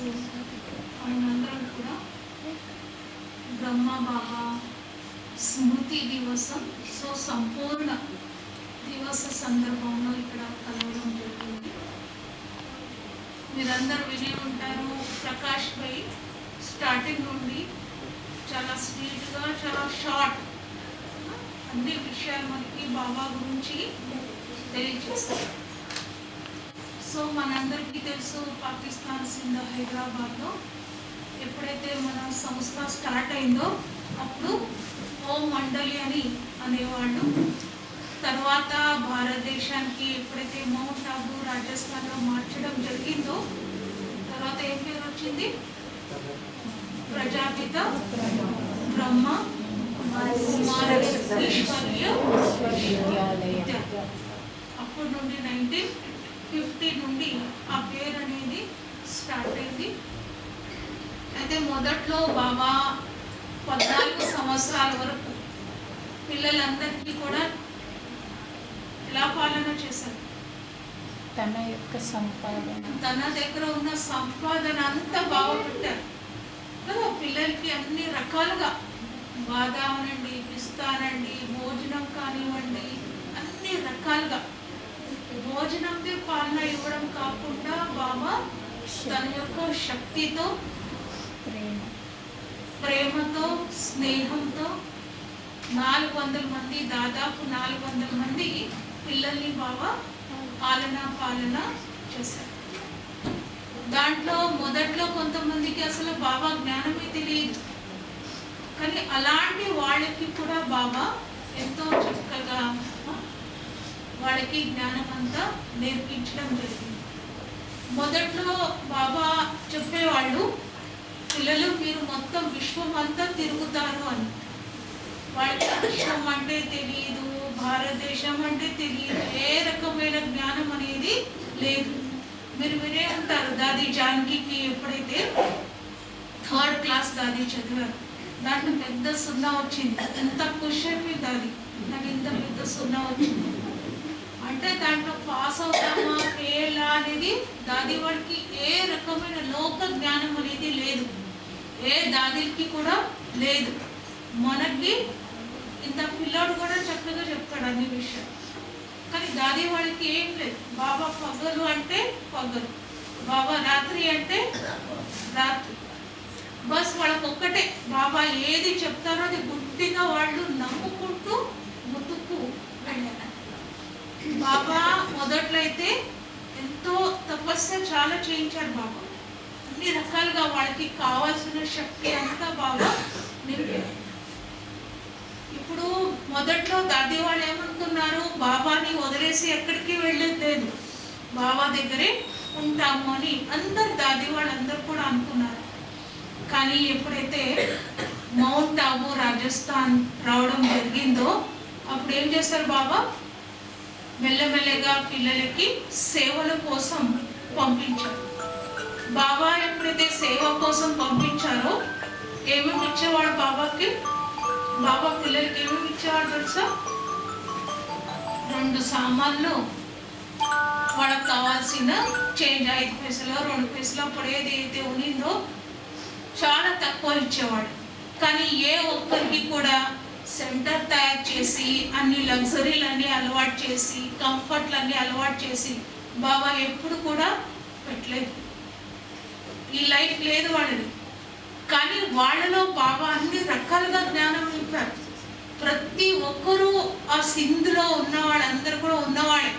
మనందరం కూడా బ్రహ్మ బాబా స్మృతి దివసం సంపూర్ణ దివస సందర్భంలో ఇక్కడ కలవడం జరిగింది. మీరందరూ విని ఉంటారు, ప్రకాష్ భాయ్ స్టార్టింగ్ నుండి చాలా స్వీట్గా, చాలా షార్ట్ అన్ని విషయాలు మనకి బాబా గురించి తెలియజేస్తారు. సో మనందరికీ తెలుసు, పాకిస్తాన్ సింధ్ హైదరాబాద్లో ఎప్పుడైతే మన సంస్థ స్టార్ట్ అయిందో అప్పుడు ఓం మండలి అని అనేవాళ్ళు. తర్వాత భారతదేశానికి ఎప్పుడైతే మౌంట్ ఆబూ రాజస్థాన్లో మార్చడం జరిగిందో తర్వాత ఏం పేరు వచ్చింది? ప్రజాపిత బ్రహ్మ ఈశ్వర్య విద్యాలయ. అప్పటి నుండి 1950 నుండి ఆ పేరు అనేది స్టార్ట్ అయింది. అయితే మొదట్లో బాబా 14 సంవత్సరాల వరకు పిల్లలందరికీ కూడా ఎలా పాలన చేశారు? తన యొక్క సంపాదన, తన దగ్గర ఉన్న సంపాదన అంతా బాగా పెట్టారు కదా. పిల్లలకి అన్ని రకాలుగా బాదామనండి, పిస్తానండి, భోజనం కానివ్వండి, అన్ని రకాలుగా భోజనంతో పాలన ఇవ్వడం కాకుండా బాబా తన యొక్క శక్తితో, ప్రేమతో, స్నేహంతో 400 మంది, దాదాపు 400 మంది పిల్లల్ని బాబా పాలన చేశారు. దాంట్లో మొదట్లో కొంతమందికి అసలు బాబా జ్ఞానమే తెలియదు, కానీ అలాంటి వాళ్ళకి కూడా బాబా ఎంతో చక్కగా వాళ్ళకి జ్ఞానం అంతా నేర్పించడం జరిగింది. మొదట్లో బాబా చెప్పేవాళ్ళు, పిల్లలు మీరు మొత్తం విశ్వం అంతా తిరుగుతారు అని. వాళ్ళకి విశ్వం అంటే తెలియదు, భారతదేశం అంటే తెలియదు, ఏ రకమైన జ్ఞానం అనేది లేదు. మీరు వినే ఉంటారు, దాది జానకి ఎప్పుడైతే 3rd క్లాస్ దాది చదివారు, దాంట్లో పెద్ద 0 వచ్చింది. ఎంత ఖుషి అయిపోయింది దాది, నాకు ఇంత పెద్ద 0 వచ్చింది అంటే దాంట్లో పాస్ అవుతామా ఫెయిలా అనేది దాది వాళ్ళకి ఏ రకమైన లోక జ్ఞానం అనేది లేదు, ఏ దాదికి కూడా లేదు. మనకి ఇంత పిల్లోడు కూడా చక్కగా చెప్తాడు అన్ని విషయాలు, కానీ దాది వాళ్ళకి ఏం లేదు. బాబా పగలు అంటే పగలు, బాబా రాత్రి అంటే రాత్రి. బస్ వాళ్ళకి ఒక్కటే, బాబా ఏది చెప్తారో అది గుడ్డిగా వాళ్ళు నమ్ముకుంటూ ముందుకు వెళ్ళారు. బాబా మొదట్లో అయితే ఎంతో తపస్సు చాలా చేయించారు బాబా, అన్ని రకాలుగా వాళ్ళకి కావాల్సిన శక్తి అంతా బాబా నింపారు. ఇప్పుడు మొదట్లో దాది వాళ్ళు ఏమనుకున్నారు, బాబాని వదిలేసి ఎక్కడికి వెళ్ళేది లేదు, బాబా దగ్గరే ఉంటాము అని అందరు దాది వాళ్ళందరూ కూడా అనుకున్నారు. కానీ ఎప్పుడైతే మౌంట్ ఆబూ రాజస్థాన్ రావడం జరిగిందో అప్పుడు ఏం చేస్తారు, బాబా మెల్లమెల్లగా పిల్లలకి సేవల కోసం పంపించారు. బాబా ఎప్పుడైతే సేవ కోసం పంపించారో ఏమేమి ఇచ్చేవాడు బాబాకి? బాబా పిల్లలకి ఏమేమి ఇచ్చేవాడు తెలుసా? 2 సామాన్లు, వాళ్ళకి కావాల్సిన చేంజ్ 5 పైసలు 2 పైసలు అప్పుడు ఏదైతే ఉన్నిందో చాలా తక్కువ ఇచ్చేవాడు. కానీ ఏ ఒక్కరికి కూడా సెంటర్ తయారు చేసి అన్ని లగ్జరీలన్నీ అలవాటు చేసి కంఫర్ట్లన్నీ అలవాటు చేసి బాబా ఎప్పుడు కూడా పెట్టలేదు. ఈ లైఫ్ లేదు వాళ్ళది, కానీ వాళ్ళలో బాబా అన్ని రకాలుగా జ్ఞానం నింపారు. ప్రతి ఒక్కరూ ఆ సింధులో ఉన్న వాళ్ళందరూ కూడా ఉన్నవాళ్ళే,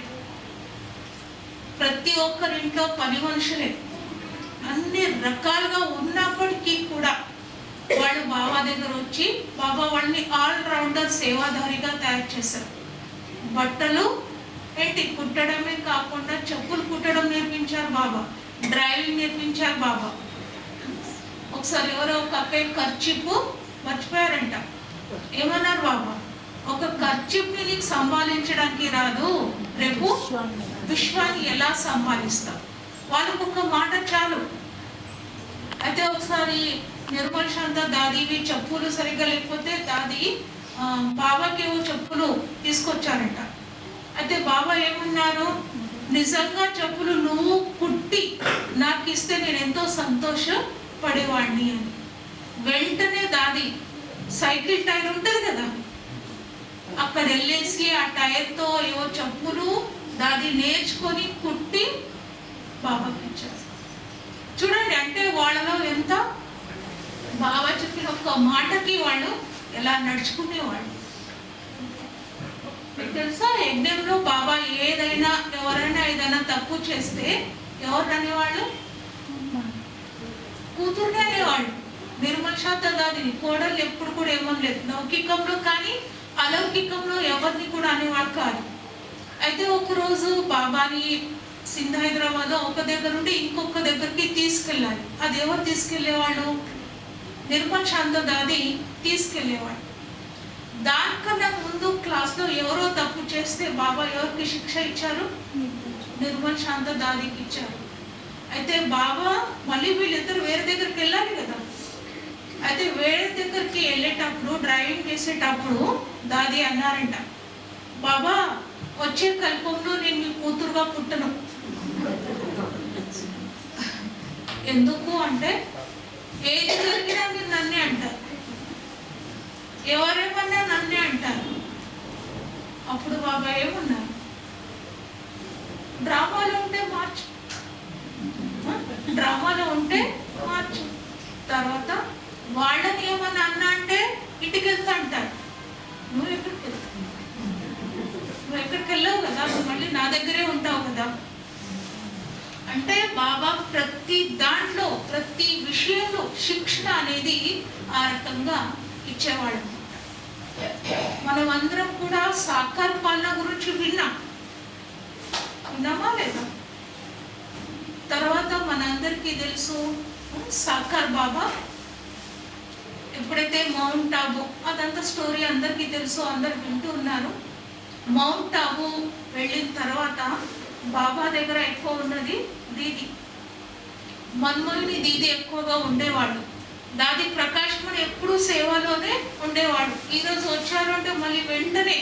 ప్రతి ఒక్కరింట్లో పని మనుషులే, అన్ని రకాలుగా ఉన్నప్పటికీ కూడా వాళ్ళు బాబా దగ్గర వచ్చి బాబా వాళ్ళని ఆల్రౌండర్ సేవాదారిగా తయారు చేశారు. బట్టలు ఏంటి కుట్టడమే కాకుండా చెప్పులు కుట్టడం నేర్పించారు బాబా, డ్రైవింగ్ నేర్పించారు బాబా. ఒకసారి ఎవరో ఒక ఖర్చీపు మర్చిపోయారంట, ఏమన్నారు బాబా, ఒక ఖర్చీప్ని నీకు సంభాళించడానికి రాదు, రేపు విశ్వాన్ని ఎలా సంభాళిస్తావు? వాళ్ళకు ఒక మాట చాలు. అయితే ఒకసారి నిర్మల్ శాంత దాదీవి చెప్పులు సరిగ్గా లేకపోతే దాది బాబాకి చెప్పులు తీసుకొచ్చారంట. అయితే బాబా ఏమన్నారు, నిజంగా చెప్పులు నువ్వు కుట్టి నాకు ఇస్తే నేను ఎంతో సంతోషపడేవాడిని అని. వెంటనే దాది సైకిల్ టైర్ ఉంటుంది కదా, అక్కడ వెళ్ళేసి ఆ టైర్తో ఏవో చెప్పులు దాది నేర్చుకొని కుట్టి బాబాకి ఇచ్చారు. చూడండి, అంటే వాళ్ళలో ఎంత బాబా చెప్పిన ఒక్క మాటకి వాళ్ళు ఎలా నడుచుకునేవాళ్ళు. మీకు తెలుసా, యజ్ఞంలో బాబా ఏదైనా ఎవరైనా ఏదైనా తప్పు చేస్తే ఎవరు అనేవాళ్ళు? కూతుర్నే అనేవాళ్ళు. నిర్మల్ శాత దాదిని కోడలు ఎప్పుడు కూడా ఏమనలేదు. లౌకికంలో కానీ అలౌకికంలో ఎవరిని కూడా అనేవాడు కాదు. అయితే ఒకరోజు బాబాని సింధ్ హైదరాబాద్లో ఒక దగ్గర నుండి ఇంకొక దగ్గరికి తీసుకెళ్ళాలి. అది ఎవరు తీసుకెళ్లేవాళ్ళు? నిర్మల్ శాంత దాది తీసుకెళ్లేవాడు. దానికన్నా ముందు క్లాస్లో ఎవరో తప్పు చేస్తే బాబా ఎవరికి శిక్ష ఇచ్చారు? నిర్మల్ శాంత దాదికి ఇచ్చారు. అయితే బాబా మళ్ళీ వీళ్ళిద్దరు వేరే దగ్గరికి వెళ్ళాలి కదా. అయితే వేరే దగ్గరికి వెళ్ళేటప్పుడు డ్రైవింగ్ చేసేటప్పుడు దాది అన్నారంట, బాబా వచ్చే కల్పంలో నేను మీ కూతురుగా పుట్టను. ఎందుకు అంటే ఏది జరిగినా మీరు నన్నే అంటారు, ఎవరేమన్నా నన్నే అంటారు. అప్పుడు బాబా ఏమన్నారు? డ్రామాలో ఉంటే మార్చు, డ్రామాలో ఉంటే మార్చు. తర్వాత వాళ్ళని ఏమన్నా అన్నా అంటే ఇంటికి వెళ్తా అంటారు. నువ్వు ఎక్కడికి వెళ్తావు? నువ్వు ఎక్కడికి వెళ్ళావు కదా, నువ్వు మళ్ళీ నా దగ్గరే ఉంటావు కదా. అంటే బాబా ప్రతి దాంట్లో ప్రతి విషయంలో శిక్షణ అనేది ఆ రకంగా ఇచ్చేవాడు. మనం అందరం కూడా సాకార పాలన గురించి విన్నామా లేదా? తర్వాత మనందరికీ తెలుసు సాకార్ బాబా ఎప్పుడైతే మౌంట్ ఆబు, అదంతా స్టోరీ అందరికీ తెలుసు, అందరు వింటూ ఉన్నారు. మౌంట్ ఆబు వెళ్ళిన తర్వాత బాబా దగ్గర ఎక్కువ ఉన్నది దీది, మన్మోహిని దీది ఎక్కువగా ఉండేవాళ్ళు. దాది ప్రకాష్ మణి ఎప్పుడు సేవలోనే ఉండేవాడు. ఈరోజు వచ్చారు అంటే మళ్ళీ వెంటనే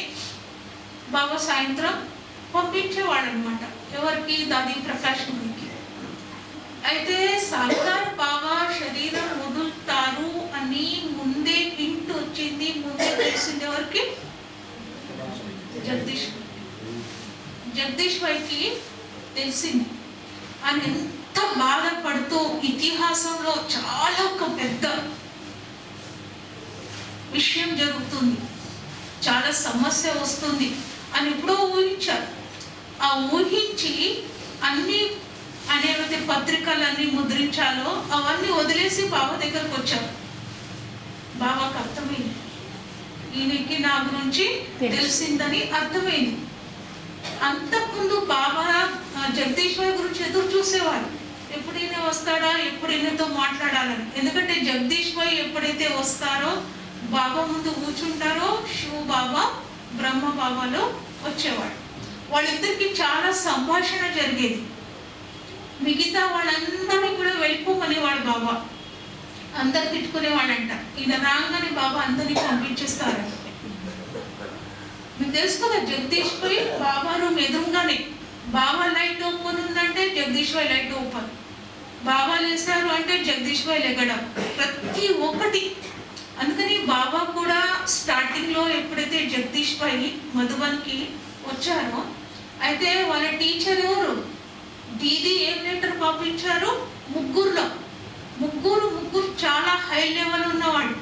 బాబా సాయంత్రం పంపించేవాడు అనమాట. ఎవరికి? దాది ప్రకాష్ మణికి. అయితే సాకార్ బాబా శరీరం వదులుతారు అని ముందే వింటూ వచ్చింది, ముందే తెలిసింది ఎవరికి? జగదీష్ వైకి తెలిసింది. అని ఎంత బాధపడుతూ ఇతిహాసంలో చాలా ఒక పెద్ద విషయం జరుగుతుంది, చాలా సమస్య వస్తుంది అని ఎప్పుడో ఊహించారు. ఆ ఊహించి అన్ని అనేవైతే పత్రికలన్నీ ముద్రించాలో అవన్నీ వదిలేసి బాబా దగ్గరకు వచ్చారు. బాబాకు అర్థమైంది, ఈయనకి నా గురించి తెలిసిందని అర్థమైంది. అంతకుముందు బాబా జగదీశ్వర్ గురించి ఎదురు చూసేవారు, ఎప్పుడు ఈయన వస్తాడా, ఎప్పుడు ఈయనతో మాట్లాడాలని. ఎందుకంటే జగదీశ్వర్ ఎప్పుడైతే వస్తారో బాబా ముందు కూర్చుంటారో శివ బాబా బ్రహ్మ బాబాలో వచ్చేవాడు. వాళ్ళిద్దరికి చాలా సంభాషణ జరిగేది. మిగతా వాళ్ళందరినీ కూడా వెళ్ళిపోమనేవాడు బాబా. అందరు తిట్టుకునేవాడంట. ఈయన రాగానే బాబా అందరినీ పంపించేస్తారు. మీకు తెలుసు కదా, జగదీష్ భాయ్ బాబా రూమ్ ఎదురుగానే. బాబా లైట్ ఓపెన్ ఉందంటే జగదీష్ భాయ్ లైట్ ఓపెన్, బాబా లేస్తారు అంటే జగదీష్ భాయ్ లెగడం, ప్రతి ఒక్కటి. అందుకని బాబా కూడా స్టార్టింగ్లో ఎప్పుడైతే జగదీష్ భాయ్ మధుబన్కి వచ్చారో, అయితే వాళ్ళ టీచర్ ఎవరు? దీది ఏం లెటర్ పంపించారు? ముగ్గురు చాలా హై లెవెల్ ఉన్నవాడు.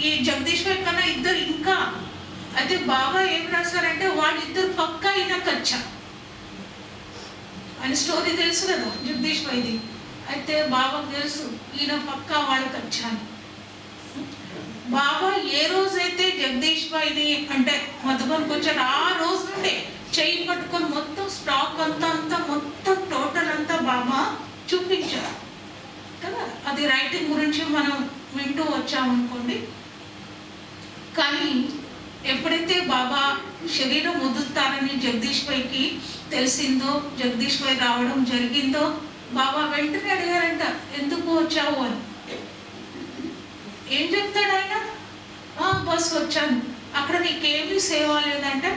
ఈ జగదీష్ భాయ్ కన్నా ఇద్దరు ఇంకా. అయితే బాబా ఏం రాశారంటే వాళ్ళిద్దరు పక్కా ఈయన కచ్చా అని. స్టోరీ తెలుసు కదా జగదీష్ భాయ్ది. అయితే బాబాకు తెలుసు ఈయన పక్కా వాళ్ళు కచ్చా అని. బాబా ఏ రోజైతే జగదీష్ భాయ్ని అంటే మధుబన్కి వచ్చారు, ఆ రోజు నుండే చెయ్యి పట్టుకొని మొత్తం స్టాక్ అంతా మొత్తం టోటల్ అంతా బాబా చూపించారు కదా. అది రైటింగ్ గురించి మనం వింటూ వచ్చామనుకోండి. కానీ ఎప్పుడైతే బాబా శరీరం వదులుతారని జగదీష్ భాయ్కి తెలిసిందో, జగదీష్ భాయ్ రావడం జరిగిందో, బాబా వెంటనే అడిగారంట, ఎందుకు వచ్చావు అని. ఏం చెప్తాడు ఆయన? బస్ వచ్చాను. అక్కడ నీకేమీ సేవ లేదంటే,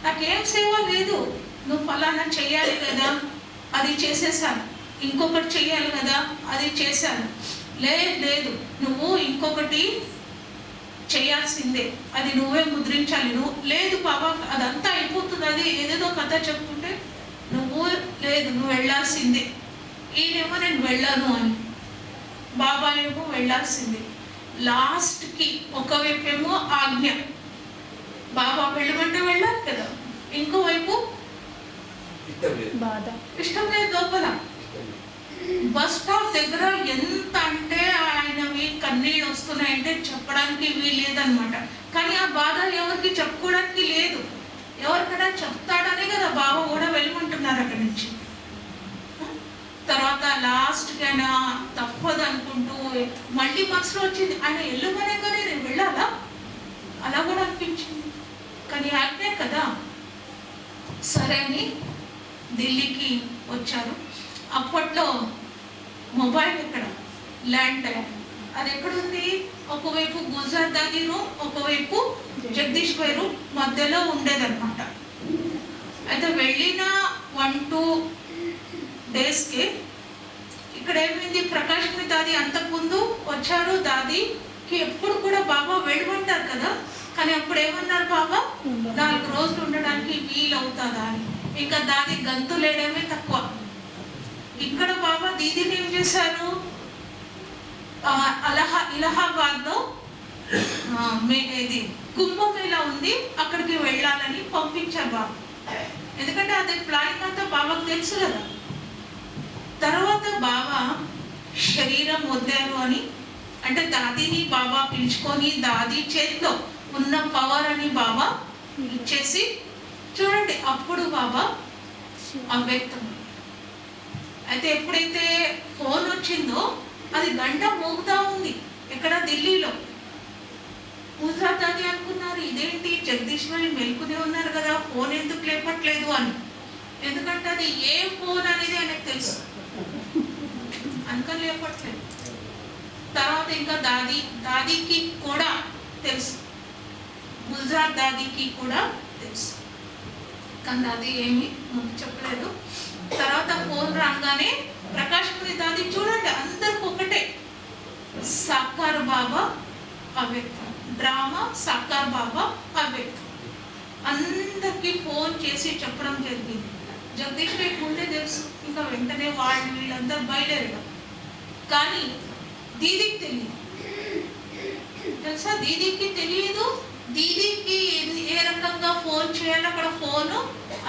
నాకేం సేవ లేదు, నువ్వు ఫలానా చెయ్యాలి కదా, అది చేసేసాను. ఇంకొకటి చెయ్యాలి కదా, అది చేశాను. లేదు నువ్వు ఇంకొకటి చేయాల్సిందే, అది నువ్వే ముద్రించాలి. నువ్వు లేదు బాబా అదంతా అయిపోతుంది, అది ఏదేదో కథ చెప్పుకుంటే నువ్వు లేదు నువ్వు వెళ్ళాల్సిందే. ఈయనేమో నేను వెళ్ళాను అని, బాబా ఏమో వెళ్ళాల్సిందే. లాస్ట్కి ఒకవైపేమో ఆజ్ఞ, బాబా వెళ్ళమంటే వెళ్ళాలి కదా, ఇంకోవైపు బాధ, ఇష్టం లేదు. లోపల బస్ స్టాప్ దగ్గర ఎంత అంటే ఆయనవి కన్నీళ్ళు వస్తున్నాయంటే చెప్పడానికి వీల్లేదనమాట. కానీ ఆ బాధ ఎవరికి చెప్పుకోవడానికి లేదు. ఎవరికైనా చెప్తాడనే కదా బాబా కూడా వెళ్ళమంటున్నారు అక్కడి నుంచి. తర్వాత లాస్ట్కి ఆయన తప్పదు అనుకుంటూ మళ్ళీ మనసులో వచ్చింది, ఆయన వెళ్ళమనే కానీ నేను వెళ్ళాలా, అలా కూడా అనిపించింది. కానీ ఆజ్ఞే కదా, సరే అని ఢిల్లీకి వచ్చారు. అప్పట్లో మొబైల్ ఇక్కడ ల్యాండ్ లైన్ అది ఎక్కడుంది, ఒకవైపు గుజరాత్ దాదిను ఒకవైపు జగదీష్ వైరు మధ్యలో ఉండేదన్నమాట. అయితే వెళ్ళిన 1-2 డేస్కి ఇక్కడ ఏమైంది, ప్రకాష్ మీ దాది అంతకుముందు వచ్చారు. దాదికి ఎప్పుడు కూడా బాబా వెళ్ళమంటారు కదా, కానీ అప్పుడు ఏమన్నారు, బాబా 4 రోజులు ఉండడానికి వీలవుతుందా అని. ఇంకా దాది గంతులేయడమే తక్కువ. ఇక్కడ బాబా దీదీని ఏం చేశారు, ఇలహాబాద్లో ఇది కుంభమేళా ఉంది, అక్కడికి వెళ్ళాలని పంపించారు బాబా. ఎందుకంటే అదే ప్లానింగ్ అంతా బాబాకు తెలుసు కదా. తర్వాత బాబా శరీరం వదిలారు అని, అంటే దాదిని బాబా పిలుచుకొని దాది చేతిలో ఉన్న పవర్ అని బాబా ఇచ్చేసి చూడండి, అప్పుడు బాబా అవ్యక్తం. అయితే ఎప్పుడైతే ఫోన్ వచ్చిందో అది గంట మోగుతా ఉంది ఇక్కడ ఢిల్లీలో. గుజరాత్ అది అనుకున్నారు, ఇదేంటి జగదీష్ భాయ్ మెలుకునే ఉన్నారు కదా, ఫోన్ ఎందుకు లేపట్లేదు అని. ఎందుకంటే అది ఏ ఫోన్ అనేది ఆయనకు తెలుసు, అందుకని లేపట్లేదు. తర్వాత ఇంకా దాదీకి కూడా తెలుసు, గుజరాత్ దాదీకి కూడా తెలుసు, కానీ దాది ఏమి చెప్పలేదు. తర్వాత ఫోన్ రాగానే ప్రకాష్ పురి దాది చూడండి అందరికి ఒకటే, సాకార్ బాబా అవ్యక్తం, డ్రామా సాకార్ బాబా అవ్యక్తం. అందరికి ఫోన్ చేసి చెప్పడం జరిగింది. జగదీష్ రెడ్డి ముందే తెలుసు, ఇంకా వెంటనే వీళ్ళందరూ బయలుదేరారు. కానీ దీదీకి తెలియదు, తెలుసా, దీదీకి తెలియదు. దీదీకి ఏ రకంగా ఫోన్ చేయాలో అక్కడ ఫోను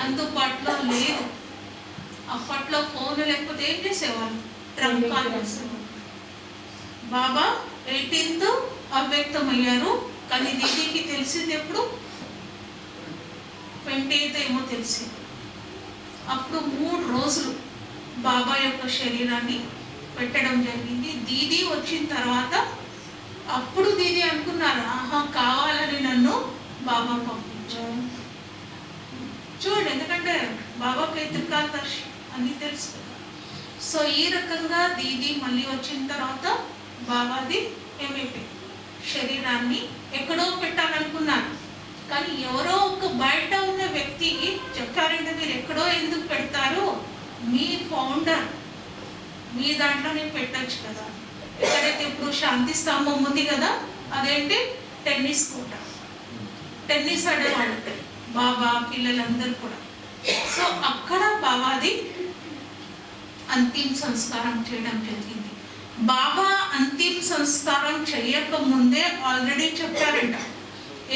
అందుబాటులో లేదు. అప్పట్లో ఫోన్ లేకపోతే ఏం చేసేవాళ్ళు, ట్రంప్ కాల్ చేసేవాళ్ళు. బాబా 18th అవ్యక్తం అయ్యారు, కానీ దీదీకి తెలిసింది ఎప్పుడు, 20th ఏమో తెలిసింది. అప్పుడు 3 రోజులు బాబా యొక్క శరీరాన్ని పెట్టడం జరిగింది. దీదీ వచ్చిన తర్వాత అప్పుడు దీదీ అనుకున్నారు, ఆహా కావాలని నన్ను బాబా పంపించారు. చూడండి, ఎందుకంటే బాబాకి త్రికాలదర్శి అని తెలుసు. సో ఈ రకంగా దీదీ మళ్ళీ వచ్చిన తర్వాత బాబాది ఏమైపోయింది, శరీరాన్ని ఎక్కడో పెట్టాలనుకున్నారు. కానీ ఎవరో ఒక బయట ఉన్న వ్యక్తి చెప్పారంటే మీరు ఎక్కడో ఎందుకు పెడతారు, మీ ఫౌండర్ మీ దాంట్లోనే పెట్టచ్చు కదా. ఎక్కడైతే ఇప్పుడు శాంతి స్తంభం ఉంది కదా, అదేంటి టెన్నిస్ కోట, టెన్నిస్ ఆడేవాళ్ళు బాబా పిల్లలందరూ కూడా. సో అక్కడ బాబాది అంతిమ సంస్కారం చేయడం జరిగింది. బాబా అంతిమ సంస్కారం చేయక ముందే ఆల్రెడీ చెప్పారంట,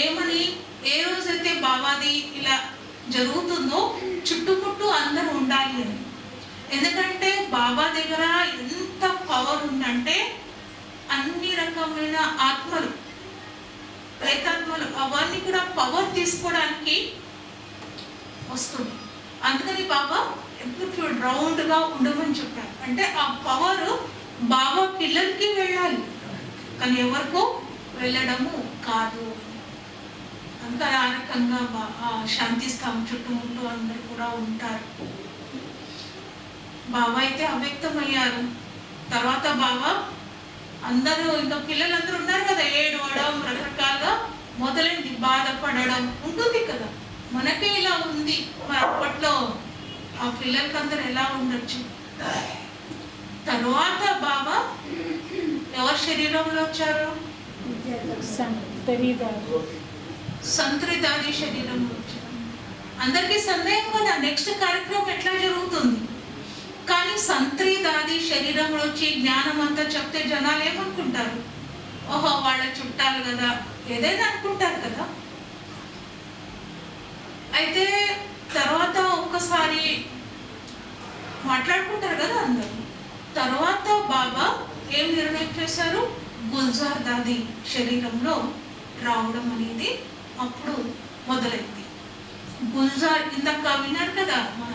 ఏమని, ఏ రోజైతే బాబాది ఇలా జరుగుతుందో చుట్టుముట్టు అందరూ ఉండాలి అని. ఎందుకంటే బాబా దగ్గర ఎంత పవర్ ఉందంటే అన్ని రకమైన ఆత్మలు, ప్రేతాత్మలు అవన్నీ కూడా పవర్ తీసుకోవడానికి వస్తుంది. అందుకని బాబా ఎప్పుడు రౌండ్గా ఉండమని చెప్పారు. అంటే ఆ పవర్ బాబా పిల్లలకి వెళ్ళాలి, కానీ ఎవరికో వెళ్ళడము కాదు. అందుకని ఆ రకంగా శాంతి స్థానం చుట్టుముట్టు అందరు కూడా ఉంటారు. బాబా అయితే అవ్యక్తం అయ్యారు. తర్వాత బాబా అందరూ ఇంకా పిల్లలందరూ ఉన్నారు కదా, ఏడవడం రకరకాలుగా మొదలైంది, బాధపడడం ఉంటుంది కదా. మనకే ఇలా ఉంది, మరి అప్పట్లో ఆ పిల్లలకి అందరూ ఎలా ఉండొచ్చు. తర్వాత బాబా ఎవరి శరీరంలో వచ్చారు? సంత్రిదాది శరీరంలో వచ్చారు. అందరికీ సందేహం కదా నెక్స్ట్ కార్యక్రమం ఎట్లా జరుగుతుంది. కానీ సంత్రిదాది శరీరంలో వచ్చి జ్ఞానం అంతా చెప్తే జనాలు ఏమనుకుంటారు? ఓహో వాళ్ళ చుట్టాలు కదా, ఏదైనా అనుకుంటారు కదా. అయితే తర్వాత ఒక్కసారి మాట్లాడుకుంటారు కదా అందరూ. తర్వాత బాబా ఏం నిర్ణయం చేశారు? గుల్జార్ దాది శరీరంలో రావడం అనేది అప్పుడు మొదలైంది. గుల్జార్ ఇందాక విన్నారు కదా, మన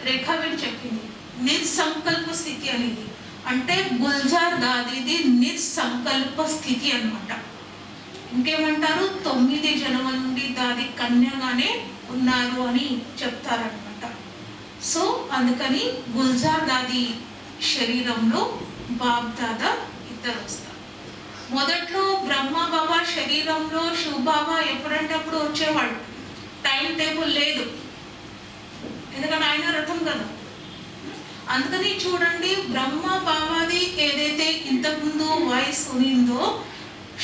రేఖావేణి చెప్పింది నిస్సంకల్ప స్థితి అనేది. అంటే గుల్జార్ దాదిది నిస్సంకల్ప స్థితి అన్నమాట. ఇంకేమంటారు? 9 జన్మల నుండి దాది కన్యగానే ఉన్నారు అని చెప్తారనమాట. సో అందుకని గుల్జార్ దాది శరీరంలో బాబ్ దాదా ఇద్దరు వస్తారు. మొదట్లో బ్రహ్మ బాబా శరీరంలో శివ బాబా ఎప్పుడంటే అప్పుడు వచ్చేవాడు. టైం టేబుల్ లేదు, ఎందుకంటే ఆయన రథం కదా. అందుకని చూడండి, బ్రహ్మ బాబాది ఏదైతే ఇంతకుముందు వాయిస్ ఉన్నిందో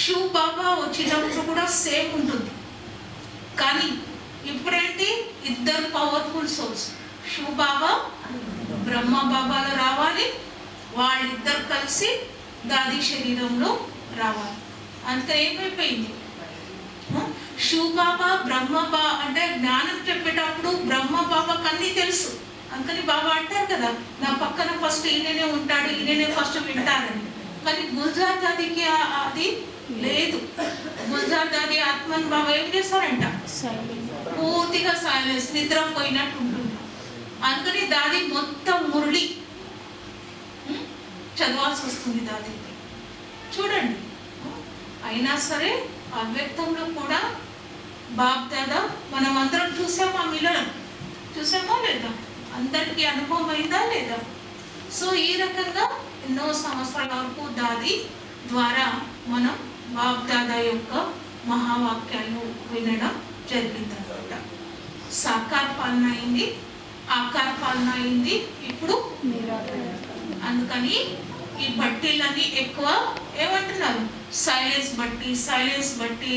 శివ బాబా వచ్చినప్పుడు కూడా సేమ్ ఉంటుంది. కానీ ఇప్పుడేంటి, ఇద్దరు పవర్ఫుల్ సోర్స్ శివ బాబా బ్రహ్మ బాబాలో రావాలి, వాళ్ళిద్దరు కలిసి దాది శరీరంలో రావాలి. అంత ఏమైపోయింది, శివ బాబా బ్రహ్మ బాబా అంటే జ్ఞానం చెప్పేటప్పుడు బ్రహ్మ బాబాకి అన్నీ తెలుసు. అందుకని బాబా అంటారు కదా, నా పక్కన ఫస్ట్ ఈయననే ఉంటాడు, ఈయననే ఫస్ట్ వింటారని. కానీ గుల్జార్ దాదికి అది లేదు. గుల్జార్ దాది ఆత్మన్ బాబా ఏం చేస్తారంట, పూర్తిగా సైలెన్స్, నిద్రపోయినట్టు ఉంటుంది. అందుకని దాది మొత్తం మురళి చదవాల్సి వస్తుంది దాదికి. చూడండి, అయినా సరే అవ్యక్తంలో కూడా బాబ్ దాదా మనం అందరం చూసామా, మిలనం చూసామా లేదా, అందరికీ అనుభవం అయిందా లేదా. సో ఈ రకంగా ఎన్నో సంవత్సరాల వరకు దాది ద్వారా మనం బాబ్ దాదా యొక్క మహావాక్యాలు వినడం జరిగిందనమాట. సాకార పాలన అయింది, ఆకార పాలన అయింది, ఇప్పుడు అందుకని ఈ బట్టీలని ఎక్కువ ఏమంటున్నారు, సైలెన్స్ బట్టి, సైలెన్స్ బట్టి,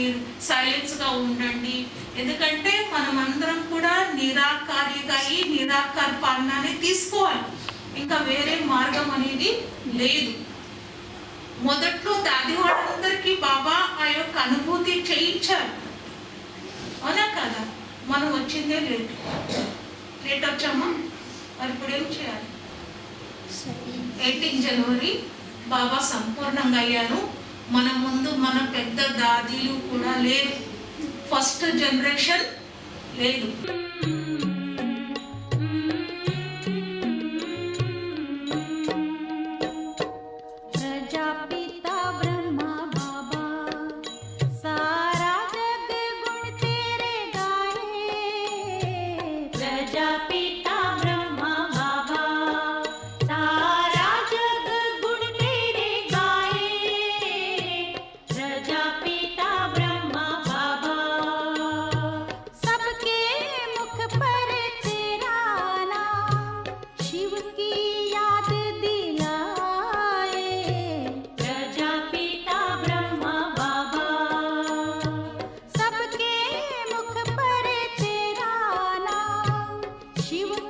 సైలెన్స్గా ఉండండి. ఎందుకంటే మనం అందరం కూడా నిరాకారిగా ఈ నిరాకార పాలనని తీసుకోవాలి, ఇంకా వేరే మార్గం అనేది లేదు. మొదట్లో దాది వాళ్ళందరికీ బాబా ఆ యొక్క అనుభూతి చేయించారు, అవునా కదా. మనం వచ్చిందే లేట్ వచ్చామా, మరి ఇప్పుడు ఏం చేయాలి? 18 జనవరి బాబా సంపూర్ణంగా అయ్యారు. మన ముందు మన పెద్ద దాదీలు కూడా లేరు, ఫస్ట్ జనరేషన్ లేదు. शिव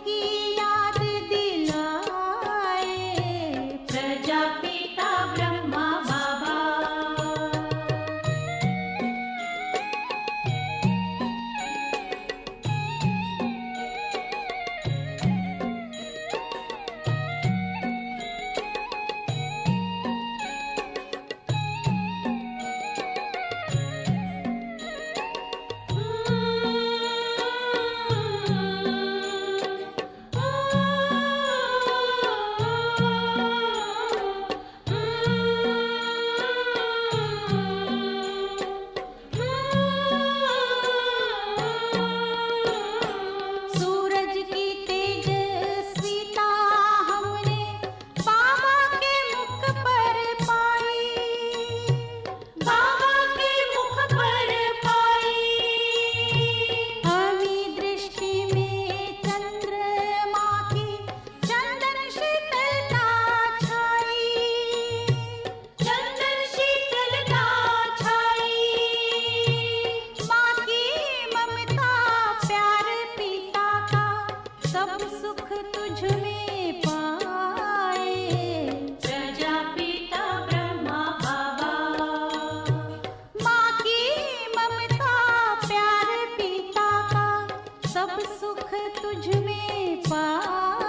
सब सुख तुझ में पाए। प्रजापिता ब्रह्मा बाबा, माँ की ममता प्यार पिता का, सब सुख तुझ में पाए।